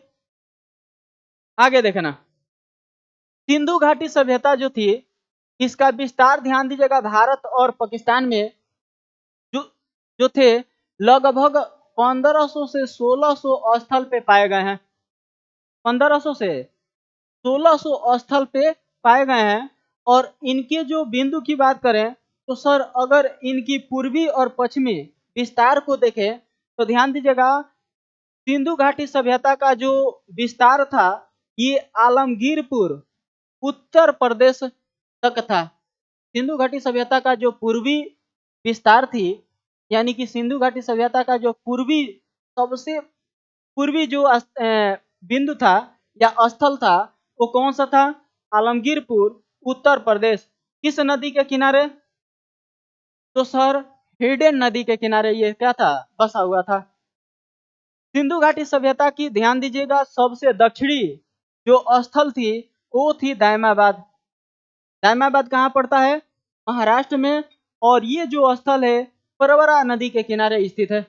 आगे देखना, सिंधु घाटी सभ्यता जो थी इसका विस्तार ध्यान दीजिएगा, भारत और पाकिस्तान में जो जो थे लगभग 1500 से 1600 स्थल पे पाए गए हैं। 1500 से 1600 स्थल पे पाए गए हैं। और इनके जो बिंदु की बात करें तो सर अगर इनकी पूर्वी और पश्चिमी विस्तार को देखें तो ध्यान दीजिएगा, सिंधु घाटी सभ्यता का जो विस्तार था ये आलमगीरपुर उत्तर प्रदेश तक था। सिंधु घाटी सभ्यता का जो पूर्वी विस्तार थी, यानी कि सिंधु घाटी सभ्यता का जो पूर्वी सबसे पूर्वी जो बिंदु था या स्थल था वो कौन सा था? आलमगीरपुर उत्तर प्रदेश। किस नदी के किनारे? तो सर हिडेन नदी के किनारे ये क्या था? बसा हुआ था। सिंधु घाटी सभ्यता की ध्यान दीजिएगा सबसे दक्षिणी जो स्थल थी वो थी दायमाबाद। दायमाबाद कहाँ पड़ता है? महाराष्ट्र में। और ये जो स्थल है परवरा नदी के किनारे स्थित है।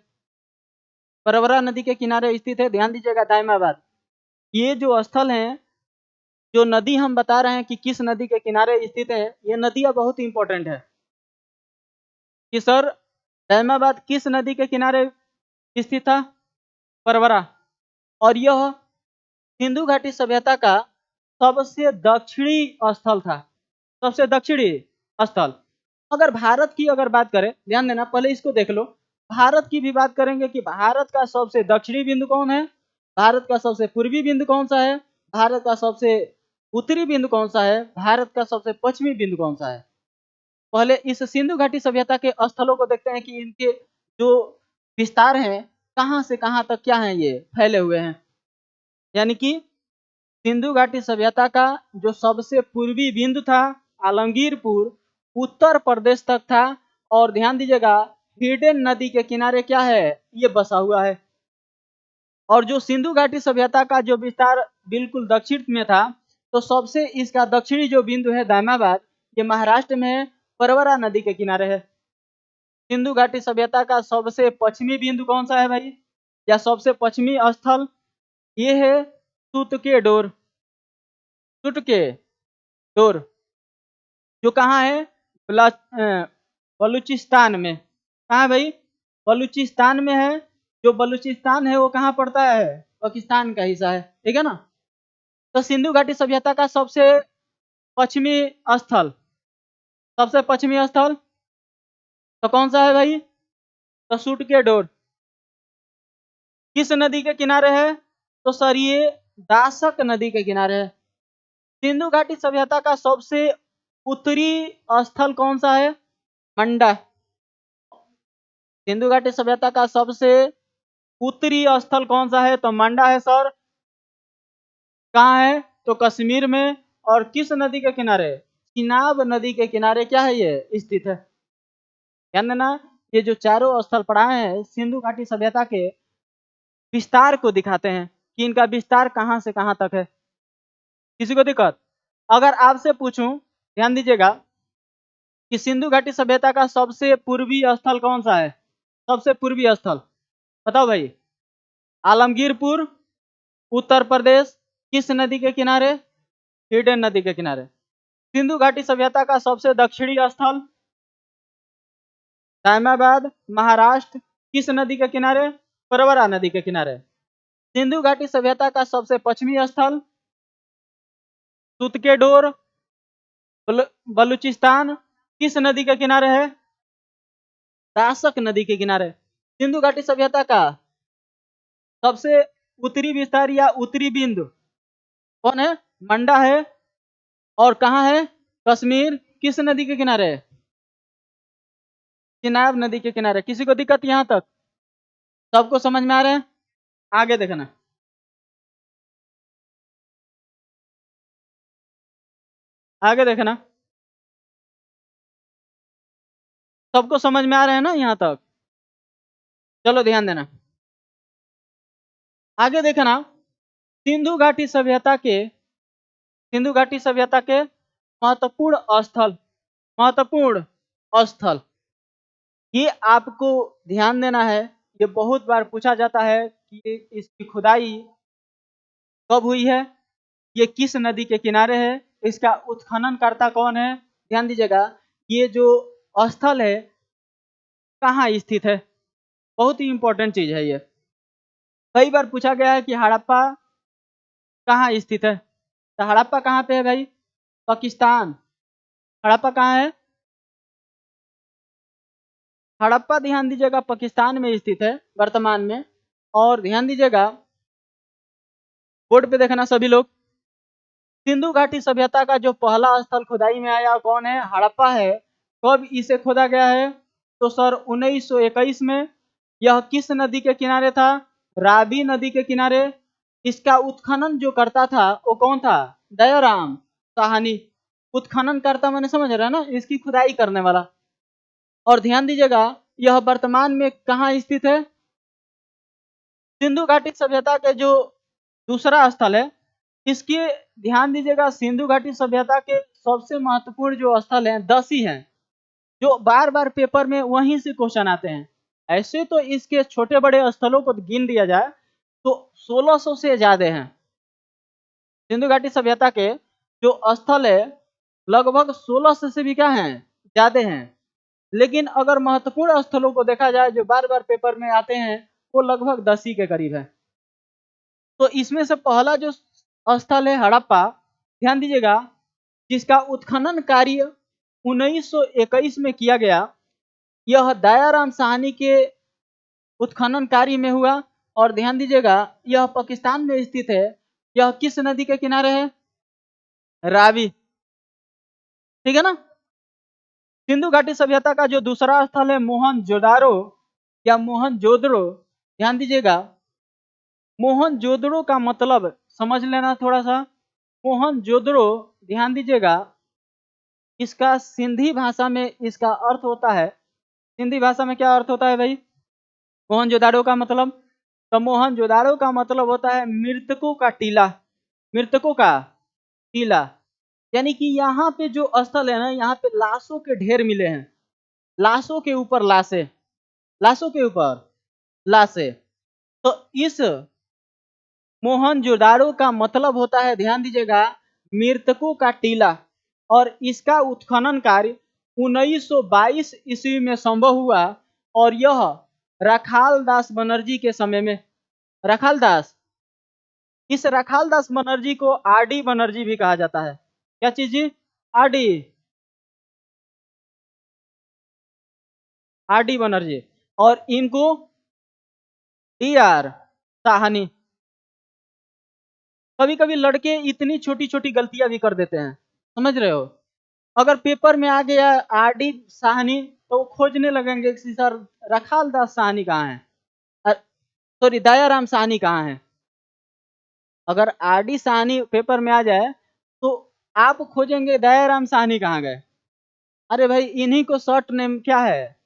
परवरा नदी के किनारे स्थित है, ध्यान दीजिएगा दायमाबाद। ये जो स्थल है, जो नदी हम बता रहे हैं कि किस नदी के किनारे स्थित है, ये नदियां बहुत इंपॉर्टेंट है कि सर दायमाबाद किस नदी के किनारे स्थित था? परवरा। और यह सिंधु घाटी सभ्यता का सबसे दक्षिणी स्थल था, सबसे दक्षिणी स्थल। अगर भारत की बात करें, ध्यान देना, पहले इसको देख लो। भारत की भी बात करेंगे कि भारत का सबसे दक्षिणी बिंदु कौन है, भारत का सबसे पूर्वी बिंदु कौन सा है, भारत का सबसे उत्तरी बिंदु कौन सा है, भारत का सबसे पश्चिमी बिंदु कौन सा है। पहले इस सिंधु घाटी सभ्यता के स्थलों को देखते हैं कि इनके जो विस्तार है कहाँ से कहाँ तक क्या है, ये फैले हुए हैं। यानी कि सिंधु घाटी सभ्यता का जो सबसे पूर्वी बिंदु था आलमगीरपुर उत्तर प्रदेश तक था। और ध्यान दीजिएगा हिडेन नदी के किनारे क्या है, ये बसा हुआ है। और जो सिंधु घाटी सभ्यता का जो विस्तार बिल्कुल दक्षिण में था, तो सबसे इसका दक्षिणी जो बिंदु है दायमाबाद, ये महाराष्ट्र में है, परवरा नदी के किनारे है। सिंधु घाटी सभ्यता का सबसे पश्चिमी बिंदु कौन सा है भाई, या सबसे पश्चिमी स्थल? ये है सुतकेडोर। सुटकेडोर जो कहाँ है? बलूचिस्तान में। कहाँ भाई? बलूचिस्तान में है। जो बलूचिस्तान है वो कहाँ पड़ता है? पाकिस्तान का हिस्सा है, ठीक है ना। तो सिंधु घाटी सभ्यता का सबसे पश्चिमी स्थल, सबसे पश्चिमी स्थल तो कौन सा है भाई? तो सुटकेडोर किस नदी के किनारे है? तो सर ये दासक नदी के किनारे है। सिंधु घाटी सभ्यता का सबसे उत्तरी स्थल कौन सा है? मंडा। सिंधु घाटी सभ्यता का सबसे उत्तरी स्थल कौन सा है? तो मंडा है सर। कहाँ है? तो कश्मीर में। और किस नदी के किनारे? चिनाब नदी के किनारे क्या है, ये स्थित है। ध्यान देना, ये जो चारों स्थल पढ़ाए हैं सिंधु घाटी सभ्यता के विस्तार को दिखाते हैं कि इनका विस्तार कहाँ से कहाँ तक है। किसी को दिक्कत? अगर आपसे पूछूं, ध्यान दीजिएगा, कि सिंधु घाटी सभ्यता का सबसे पूर्वी स्थल कौन सा है? सबसे पूर्वी स्थल बताओ भाई। आलमगीरपुर उत्तर प्रदेश किस नदी के किनारे? हिडेन नदी के किनारे। सिंधु घाटी सभ्यता का सबसे दक्षिणी स्थल दायमाबाद महाराष्ट्र किस नदी के किनारे? परवरा नदी के किनारे। सिंधु घाटी सभ्यता का सबसे पश्चिमी स्थल सुतकेडोर बलूचिस्तान किस नदी के किनारे है? दासक नदी के किनारे। सिंधु घाटी सभ्यता का सबसे उत्तरी विस्तार या उत्तरी बिंदु कौन है? मंडा है। और कहाँ है? कश्मीर किस नदी के किनारे है? चिनाब नदी के किनारे। किसी को दिक्कत यहाँ तक? सबको समझ में आ रहा है? आगे देखना, आगे देखना, सबको समझ में आ रहा है ना यहाँ तक? चलो ध्यान देना, आगे देखना। सिंधु घाटी सभ्यता के सिंधु घाटी सभ्यता के महत्वपूर्ण स्थल, महत्वपूर्ण स्थल, ये आपको ध्यान देना है। ये बहुत बार पूछा जाता है कि इसकी खुदाई कब हुई है, ये किस नदी के किनारे है, इसका उत्खनन करता कौन है। ध्यान दीजिएगा, ये जो स्थल है कहाँ स्थित है, बहुत ही इंपॉर्टेंट चीज है ये। कई बार पूछा गया है कि हड़प्पा कहाँ स्थित है, तो हड़प्पा कहाँ पे है भाई? पाकिस्तान। हड़प्पा कहाँ है? हड़प्पा ध्यान दीजिएगा पाकिस्तान में स्थित है वर्तमान में। और ध्यान दीजिएगा, बोर्ड पे देखना सभी लोग, सिंधु घाटी सभ्यता का जो पहला स्थल खुदाई में आया कौन है? हड़प्पा है। कब इसे खोदा गया है? तो सर 1921 में। यह किस नदी के किनारे था? रावी नदी के किनारे। इसका उत्खनन जो करता था वो कौन था? दयाराम साहनी। उत्खनन करता मैंने समझ रहा ना, इसकी खुदाई करने वाला। और ध्यान दीजिएगा यह वर्तमान में कहाँ स्थित है? सिंधु घाटी सभ्यता के जो दूसरा स्थल है, इसकी ध्यान दीजिएगा, सिंधु घाटी सभ्यता के सबसे महत्वपूर्ण जो स्थल हैं 10 ही हैं, जो बार बार पेपर में वहीं से क्वेश्चन आते हैं। ऐसे तो इसके छोटे बड़े स्थलों को गिन दिया जाए तो 1600 से ज्यादा हैं। सिंधु घाटी सभ्यता के जो स्थल है लगभग 1600 से भी क्या हैं? ज्यादा हैं। लेकिन अगर महत्वपूर्ण स्थलों को देखा जाए जो बार बार पेपर में आते हैं वो लगभग 10 ही के करीब है। तो इसमें से पहला जो स्थल है हड़प्पा, ध्यान दीजिएगा, जिसका उत्खनन कार्य 1921 में किया गया। यह दयाराम साहनी के उत्खनन कार्य में हुआ। और ध्यान दीजिएगा यह पाकिस्तान में स्थित है। यह किस नदी के किनारे है? रावी। ठीक है ना। सिंधु घाटी सभ्यता का जो दूसरा स्थल है मोहनजोदारो या मोहनजोदड़ो, ध्यान दीजिएगा, मोहनजोदड़ो का मतलब समझ लेना थोड़ा सा। मोहनजोदड़ो ध्यान दीजिएगा, इसका सिंधी भाषा में इसका अर्थ होता है, सिंधी भाषा में क्या अर्थ होता है भाई? मोहनजोदाड़ो का मतलब, तो मोहनजोदाड़ो का मतलब होता है मृतकों का टीला। मृतकों का टीला, यानी कि यहाँ पे जो स्थल है ना, यहाँ पे लाशों के ढेर मिले हैं। लाशों के ऊपर लाशें, लाशों के ऊपर लाशें। तो इस मोहनजोदाड़ो का मतलब होता है, ध्यान दीजिएगा, मृतकों का टीला। और इसका उत्खनन कार्य 1922 ईस्वी में संभव हुआ। और यह रखाल दास बनर्जी के समय में, रखाल दास, इस रखाल दास बनर्जी को आरडी बनर्जी भी कहा जाता है। क्या चीज जी? RD, RD Banerjee. और इनको डी आर साहनी। कभी कभी लड़के इतनी छोटी छोटी गलतियां भी कर देते हैं, समझ रहे हो। अगर पेपर में आ गया आरडी साहनी तो वो खोजने लगेंगे कि सर रखाल दास साहनी कहाँ है, सॉरी दयाराम साहनी कहाँ है। अगर आरडी साहनी पेपर में आ जाए तो आप खोजेंगे दयाराम साहनी कहाँ गए। अरे भाई इन्हीं को शॉर्ट नेम क्या है?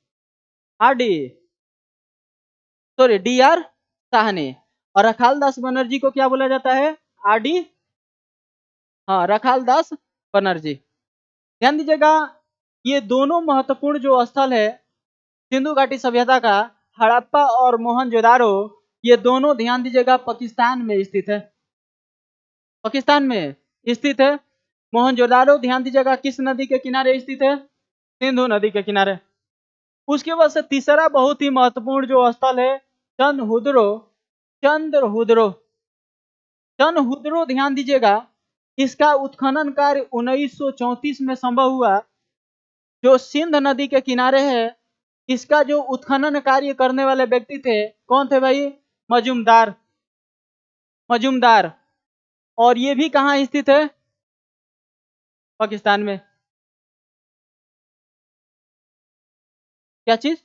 RD, sorry D R Sahni. और रखाल दास बनर्जी को क्या बोला जाता है? आरडी, हाँ रखाल दास बनर्जी। ध्यान दीजिएगा ये दोनों महत्वपूर्ण जो स्थल है सिंधु घाटी सभ्यता का, हड़प्पा और मोहनजोदारो, ये दोनों ध्यान दीजिएगा पाकिस्तान में स्थित है। पाकिस्तान में स्थित है। मोहनजोदारो ध्यान दीजिएगा किस नदी के किनारे स्थित है? सिंधु नदी के किनारे। उसके बाद से तीसरा बहुत ही महत्वपूर्ण जो स्थल है चंद्रहुदरो, चंद्रहुदरो, चंद्रहुदरो ध्यान दीजिएगा, इसका उत्खनन कार्य 1934 में संभव हुआ। जो सिंध नदी के किनारे है, इसका जो उत्खनन कार्य करने वाले व्यक्ति थे कौन थे भाई? मजूमदार, मजूमदार। और ये भी कहाँ स्थित है? पाकिस्तान में। क्या चीज?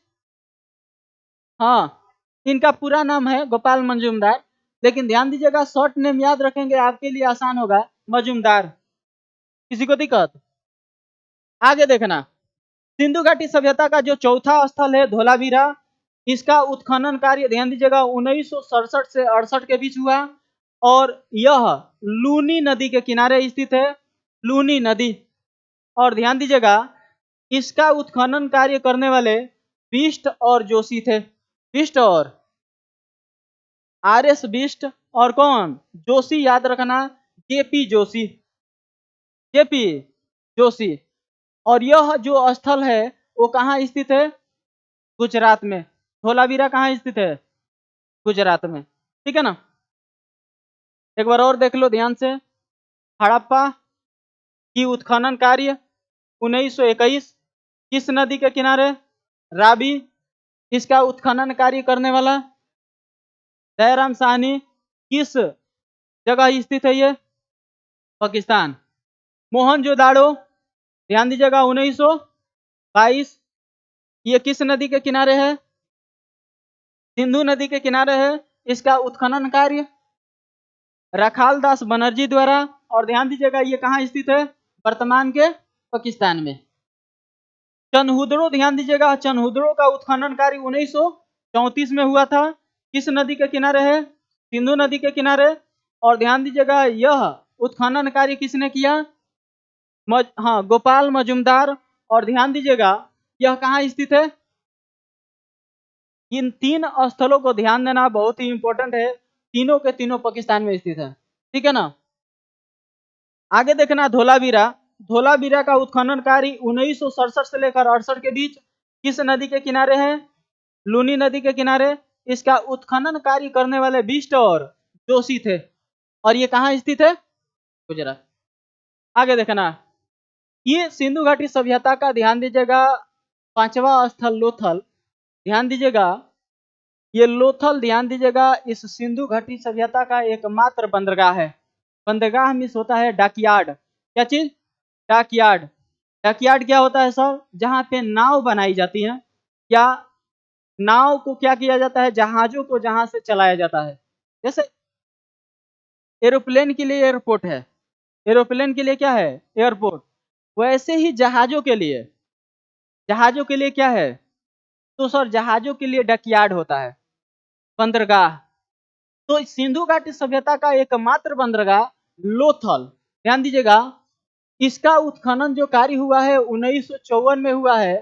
हाँ, इनका पूरा नाम है गोपाल मजूमदार, लेकिन ध्यान दीजिएगा शॉर्ट नेम याद रखेंगे आपके लिए आसान होगा, मजूमदार। किसी को दिक्कत? आगे देखना, सिंधु घाटी सभ्यता का जो चौथा स्थल है धोलावीरा, इसका उत्खनन कार्य ध्यान दीजिएगा 1967 से 68 के बीच हुआ। और यह लूनी नदी के किनारे स्थित है, लूनी नदी। और ध्यान दीजिएगा इसका उत्खनन कार्य करने वाले बिष्ट और जोशी थे। बिष्ट और आर एस बिष्ट और कौन? जोशी, याद रखना, जेपी जोशी, जेपी जोशी। और यह जो स्थल है वो कहाँ स्थित है? गुजरात में। धोलावीरा कहाँ स्थित है? गुजरात में। ठीक है ना। एक बार और देख लो ध्यान से, हड़प्पा की उत्खनन कार्य 1921 किस नदी के किनारे? रावी। इसका उत्खनन कार्य करने वाला दयाराम साहनी। किस जगह स्थित है ये? पाकिस्तान। मोहनजोदाड़ो, ध्यान दीजिएगा 1922, ये किस नदी के किनारे है? सिंधु नदी के किनारे है। इसका उत्खनन कार्य राखाल दास बनर्जी द्वारा, और ध्यान दीजिएगा ये कहाँ स्थित है? वर्तमान के पाकिस्तान में। चनहुदड़ो, ध्यान दीजिएगा चनहुदड़ो का उत्खनन कार्य 1934 में हुआ था। किस नदी के किनारे है? सिंधु नदी के किनारे। और ध्यान दीजिएगा यह उत्खनन कार्य किसने किया? हाँ, गोपाल मजुमदार। और ध्यान दीजिएगा यह कहाँ स्थित है? इन 3 स्थलों को ध्यान देना बहुत ही इंपॉर्टेंट है। तीनों के तीनों पाकिस्तान में स्थित है, ठीक है ना। आगे देखना धोलावीरा। धोलावीरा का उत्खनन कार्य 1967 से लेकर 68 के बीच किस नदी के किनारे है? लूनी नदी के किनारे। इसका उत्खनन कार्य करने वाले बिष्ट और जोशी थे, और ये कहाँ स्थित है? गुजरात। आगे देखना, ये सिंधु घाटी सभ्यता का, ध्यान दीजिएगा 5वां स्थल लोथल। ध्यान दीजिएगा ये लोथल, ध्यान दीजिएगा इस सिंधु घाटी सभ्यता का एकमात्र बंदरगाह है। बंदरगाह मिस होता है डॉकयार्ड। क्या चीज? डॉकयार्ड। डॉकयार्ड क्या होता है सर? जहां पे नाव बनाई जाती है, या नाव को क्या किया जाता है? जहाजों को जहां से चलाया जाता है। जैसे एरोप्लेन के लिए एयरपोर्ट है, एरोप्लेन के लिए क्या है? एयरपोर्ट। वैसे ही जहाजों के लिए, जहाजों के लिए क्या है? तो सर जहाजों के लिए डॉकयार्ड होता है, बंदरगाह। तो सिंधु घाटी सभ्यता का एकमात्र बंदरगाह लोथल, ध्यान दीजिएगा इसका उत्खनन जो कार्य हुआ है 1954 में हुआ है।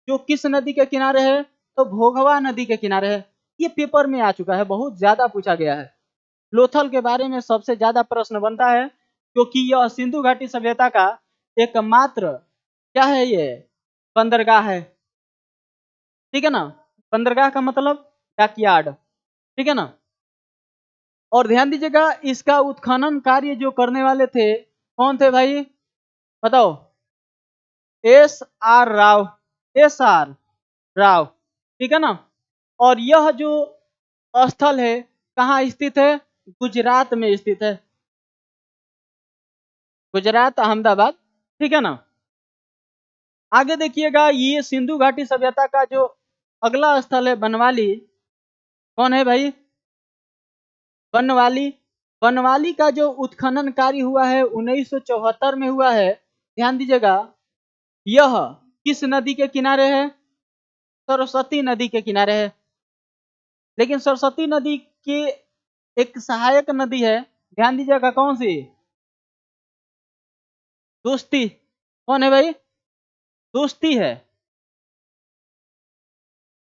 जो किस नदी के किनारे है? तो भोगवा नदी के किनारे है। ये पेपर में आ चुका है, बहुत ज्यादा पूछा गया है। लोथल के बारे में सबसे ज्यादा प्रश्न बनता है, क्योंकि यह सिंधु घाटी सभ्यता का एकमात्र क्या है? ये बंदरगाह है, ठीक है ना। बंदरगाह का मतलब डॉकयार्ड, ठीक है ना। और ध्यान दीजिएगा इसका उत्खनन कार्य जो करने वाले थे, कौन थे भाई? बताओ। SR राव, SR राव, ठीक है ना। और यह जो स्थल है कहाँ स्थित है? गुजरात में स्थित है, गुजरात, अहमदाबाद, ठीक है ना। आगे देखिएगा ये सिंधु घाटी सभ्यता का जो अगला स्थल है बनवाली। कौन है भाई? बनवाली। बनवाली का जो उत्खनन कार्य हुआ है 1974 में हुआ है। ध्यान दीजिएगा यह किस नदी के किनारे है? सरस्वती नदी के किनारे है। लेकिन सरस्वती नदी की एक सहायक नदी है, ध्यान दीजिएगा कौन सी? दोस्ती। कौन है भाई? दोस्ती है।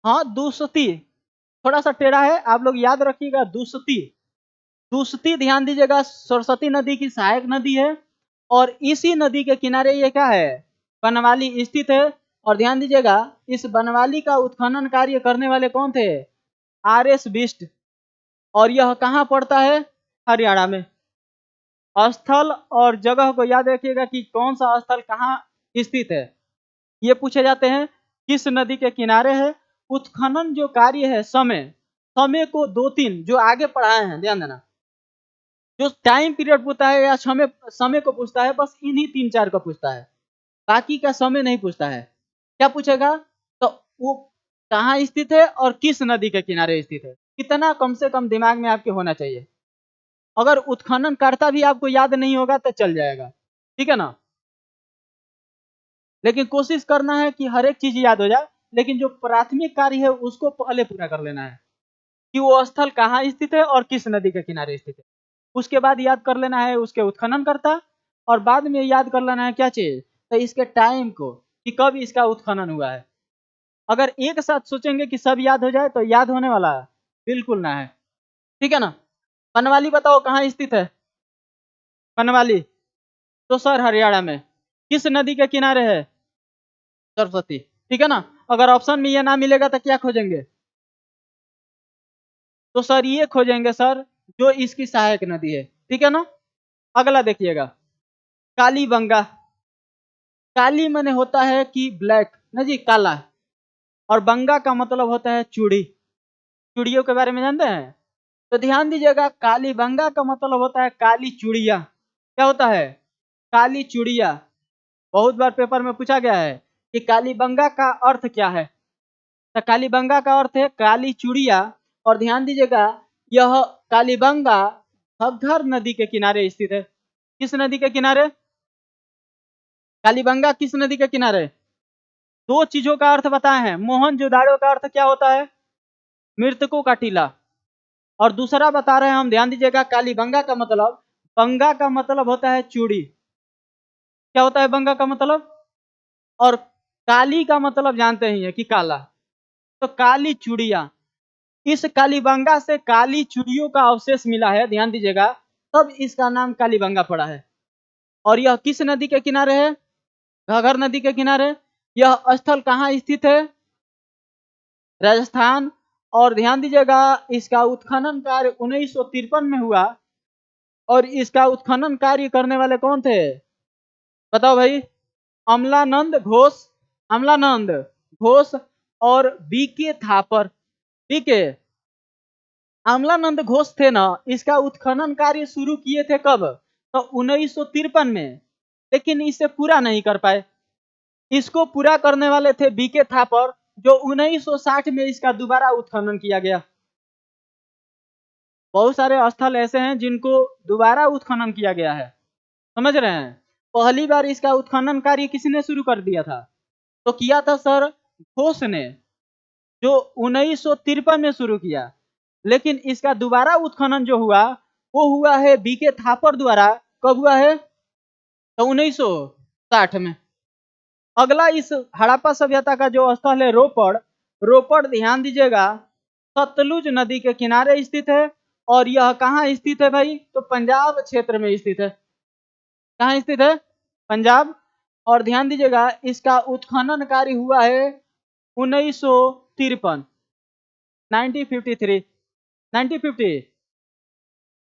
हाँ दूसती, थोड़ा सा टेढ़ा है, आप लोग याद रखिएगा दूसती। दूसती, ध्यान दीजिएगा सरस्वती नदी की सहायक नदी है, और इसी नदी के किनारे ये क्या है? बनवाली स्थित है। और ध्यान दीजिएगा इस बनवाली का उत्खनन कार्य करने वाले कौन थे? RS बिष्ट। और यह कहाँ पड़ता है? हरियाणा में। स्थल और जगह को याद रखिएगा कि कौन सा स्थल कहाँ स्थित है। ये पूछे जाते हैं किस नदी के किनारे है। उत्खनन जो कार्य है, समय, समय को 2-3 जो आगे पढ़ाए हैं, ध्यान देना। जो टाइम पीरियड पूछता है या समय, समय को पूछता है, बस इन्हीं 3-4 को पूछता है, बाकी का समय नहीं पूछता है। क्या पूछेगा? तो वो कहाँ स्थित है और किस नदी के किनारे स्थित है, कितना कम से कम दिमाग में आपके होना चाहिए। अगर उत्खनन करता भी आपको याद नहीं होगा तो चल जाएगा, ठीक है ना। लेकिन कोशिश करना है कि हर एक चीज याद हो जाए, लेकिन जो प्राथमिक कार्य है उसको पहले पूरा कर लेना है कि वो स्थल कहाँ स्थित है और किस नदी के किनारे स्थित है। उसके बाद याद कर लेना है उसके उत्खनन करता, और बाद में याद कर लेना है क्या चीज? तो इसके टाइम को, कि कब इसका उत्खनन हुआ है। अगर एक साथ सोचेंगे कि सब याद हो जाए तो याद होने वाला है? बिल्कुल ना है, ठीक है ना। बनवाली बताओ कहाँ स्थित है? बनवाली तो सर हरियाणा में। किस नदी के किनारे है? सरस्वती, ठीक है ना। अगर ऑप्शन में ये ना मिलेगा तो क्या खोजेंगे? तो सर ये खोजेंगे सर जो इसकी सहायक नदी है, ठीक है ना। अगला देखिएगा कालीबंगा। काली माने होता है कि ब्लैक ना जी, काला। और बंगा का मतलब होता है चूड़ी। चूड़ियों के बारे में जानते हैं? तो ध्यान दीजिएगा कालीबंगा का मतलब होता है काली चूड़िया। क्या होता है? काली चूड़िया। बहुत बार पेपर में पूछा गया है कि कालीबंगा का अर्थ क्या है। तो कालीबंगा का अर्थ है काली चूड़िया। और ध्यान दीजिएगा, यह कालीबंगा घग्गर नदी के किनारे स्थित है। किस नदी के किनारे? कालीबंगा किस नदी के किनारे? दो चीजों का अर्थ बताए हैं। मोहनजोदाड़ो का अर्थ क्या होता है? मृतकों का टीला। और दूसरा बता रहे हैं हम, ध्यान दीजिएगा, कालीबंगा का मतलब, बंगा का मतलब होता है चूड़ी। क्या होता है बंगा का मतलब? और काली का मतलब जानते ही है कि काला। तो काली चूड़िया, इस कालीबंगा से काली चूड़ियों का अवशेष मिला है, ध्यान दीजिएगा, तब इसका नाम कालीबंगा पड़ा है। और यह किस नदी के किनारे है? घग्गर नदी के किनारे। यह स्थल कहाँ स्थित है? राजस्थान। और ध्यान दीजिएगा, इसका उत्खनन कार्य 1953 में हुआ। और इसका उत्खनन कार्य करने वाले कौन थे? बताओ भाई। अमलानंद घोष, अमलानंद घोष और बीके थापर। बीके, अमलानंद घोष थे ना, इसका उत्खनन कार्य शुरू किए थे कब? तो 1953 में। लेकिन इसे पूरा नहीं कर पाए। इसको पूरा करने वाले थे बीके थापर, जो 1960 में इसका दोबारा उत्खनन किया गया। बहुत सारे स्थल ऐसे हैं जिनको दोबारा उत्खनन किया गया है, समझ रहे हैं। पहली बार इसका उत्खनन कार्य किसने शुरू कर दिया था? तो किया था सर घोष ने, जो 1953 में शुरू किया। लेकिन इसका दोबारा उत्खनन जो हुआ, वो हुआ है बीके थापर द्वारा। कब हुआ है? तो 1960 में। अगला इस हड़प्पा सभ्यता का जो स्थल है रोपड़। रोपड़ ध्यान दीजिएगा, सतलुज नदी के किनारे स्थित है। और यह कहाँ स्थित है भाई? तो पंजाब क्षेत्र में स्थित है। कहाँ स्थित है? पंजाब। और ध्यान दीजिएगा, इसका उत्खनन कार्य हुआ है 1953, 1953, 1950।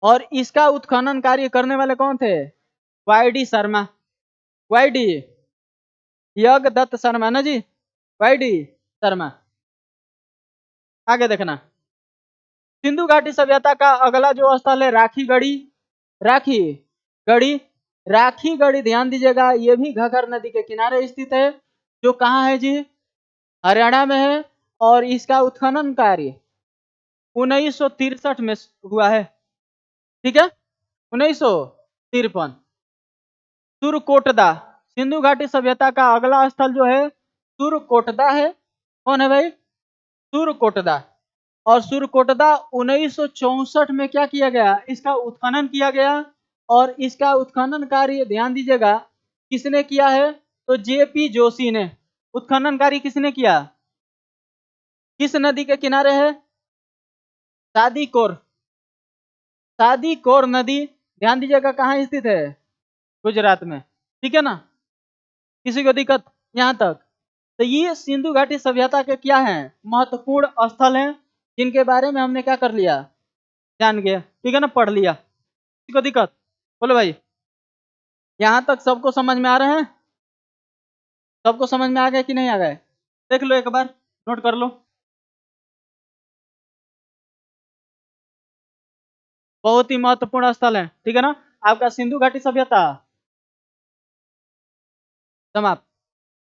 और इसका उत्खनन कार्य करने वाले कौन थे? वाईडी शर्मा। वाईडी, यज्ञ दत्त शर्मा ना जी, वाईडी शर्मा। आगे देखना, सिंधु घाटी सभ्यता का अगला जो स्थल है राखी गढ़ी। राखी गढ़ी, राखी गढ़ी ध्यान दीजिएगा, ये भी घग्गर नदी के किनारे स्थित है। जो कहाँ है जी? हरियाणा में है। और इसका उत्खनन कार्य 1963 में हुआ है। ठीक है, 1953। सुरकोटदा, सिंधु घाटी सभ्यता का अगला स्थल जो है सुरकोटदा है। कौन है भाई? सुरकोटदा। और सुरकोटदा 1964 में क्या किया गया? इसका उत्खनन किया गया। और इसका उत्खनन कार्य ध्यान दीजिएगा किसने किया है? तो जेपी जोशी ने। उत्खनन कार्य किसने किया? किस नदी के किनारे है? शादी कोर। शादी कोर नदी ध्यान दीजिएगा कहाँ स्थित है? गुजरात में। ठीक है ना, किसी को दिक्कत यहाँ तक? तो ये सिंधु घाटी सभ्यता के क्या हैं? महत्वपूर्ण स्थल हैं, जिनके बारे में हमने क्या कर लिया? जान गया। ठीक है ना, पढ़ लिया। किसी को दिक्कत? बोलो भाई, यहाँ तक सबको समझ में आ रहे हैं? सबको समझ में आ गया कि नहीं आ गए? देख लो एक बार, नोट कर लो। बहुत ही महत्वपूर्ण स्थल है, ठीक है ना। आपका सिंधु घाटी सभ्यता समाप्त।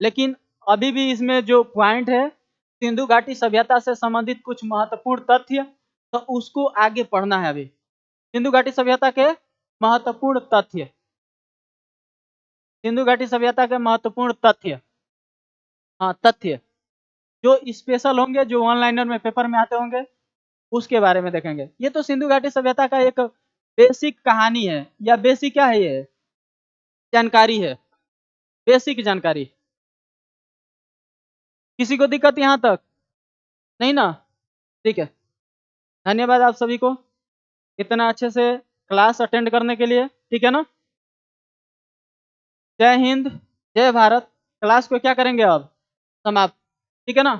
लेकिन अभी भी इसमें जो पॉइंट है, सिंधु घाटी सभ्यता से संबंधित कुछ महत्वपूर्ण तथ्य, तो उसको आगे पढ़ना है। अभी सिंधु घाटी सभ्यता के महत्वपूर्ण तथ्य, सिंधु घाटी सभ्यता के महत्वपूर्ण तथ्य, हाँ तथ्य जो स्पेशल होंगे, जो ऑनलाइनर में पेपर में आते होंगे, उसके बारे में देखेंगे। ये तो सिंधु घाटी सभ्यता का एक बेसिक कहानी है, या बेसिक क्या है, ये जानकारी है, बेसिक जानकारी। किसी को दिक्कत यहाँ तक? नहीं ना? ठीक है, धन्यवाद आप सभी को इतना अच्छे से क्लास अटेंड करने के लिए। ठीक है ना, जय हिंद, जय भारत। क्लास को क्या करेंगे अब? समाप्त। ठीक है ना।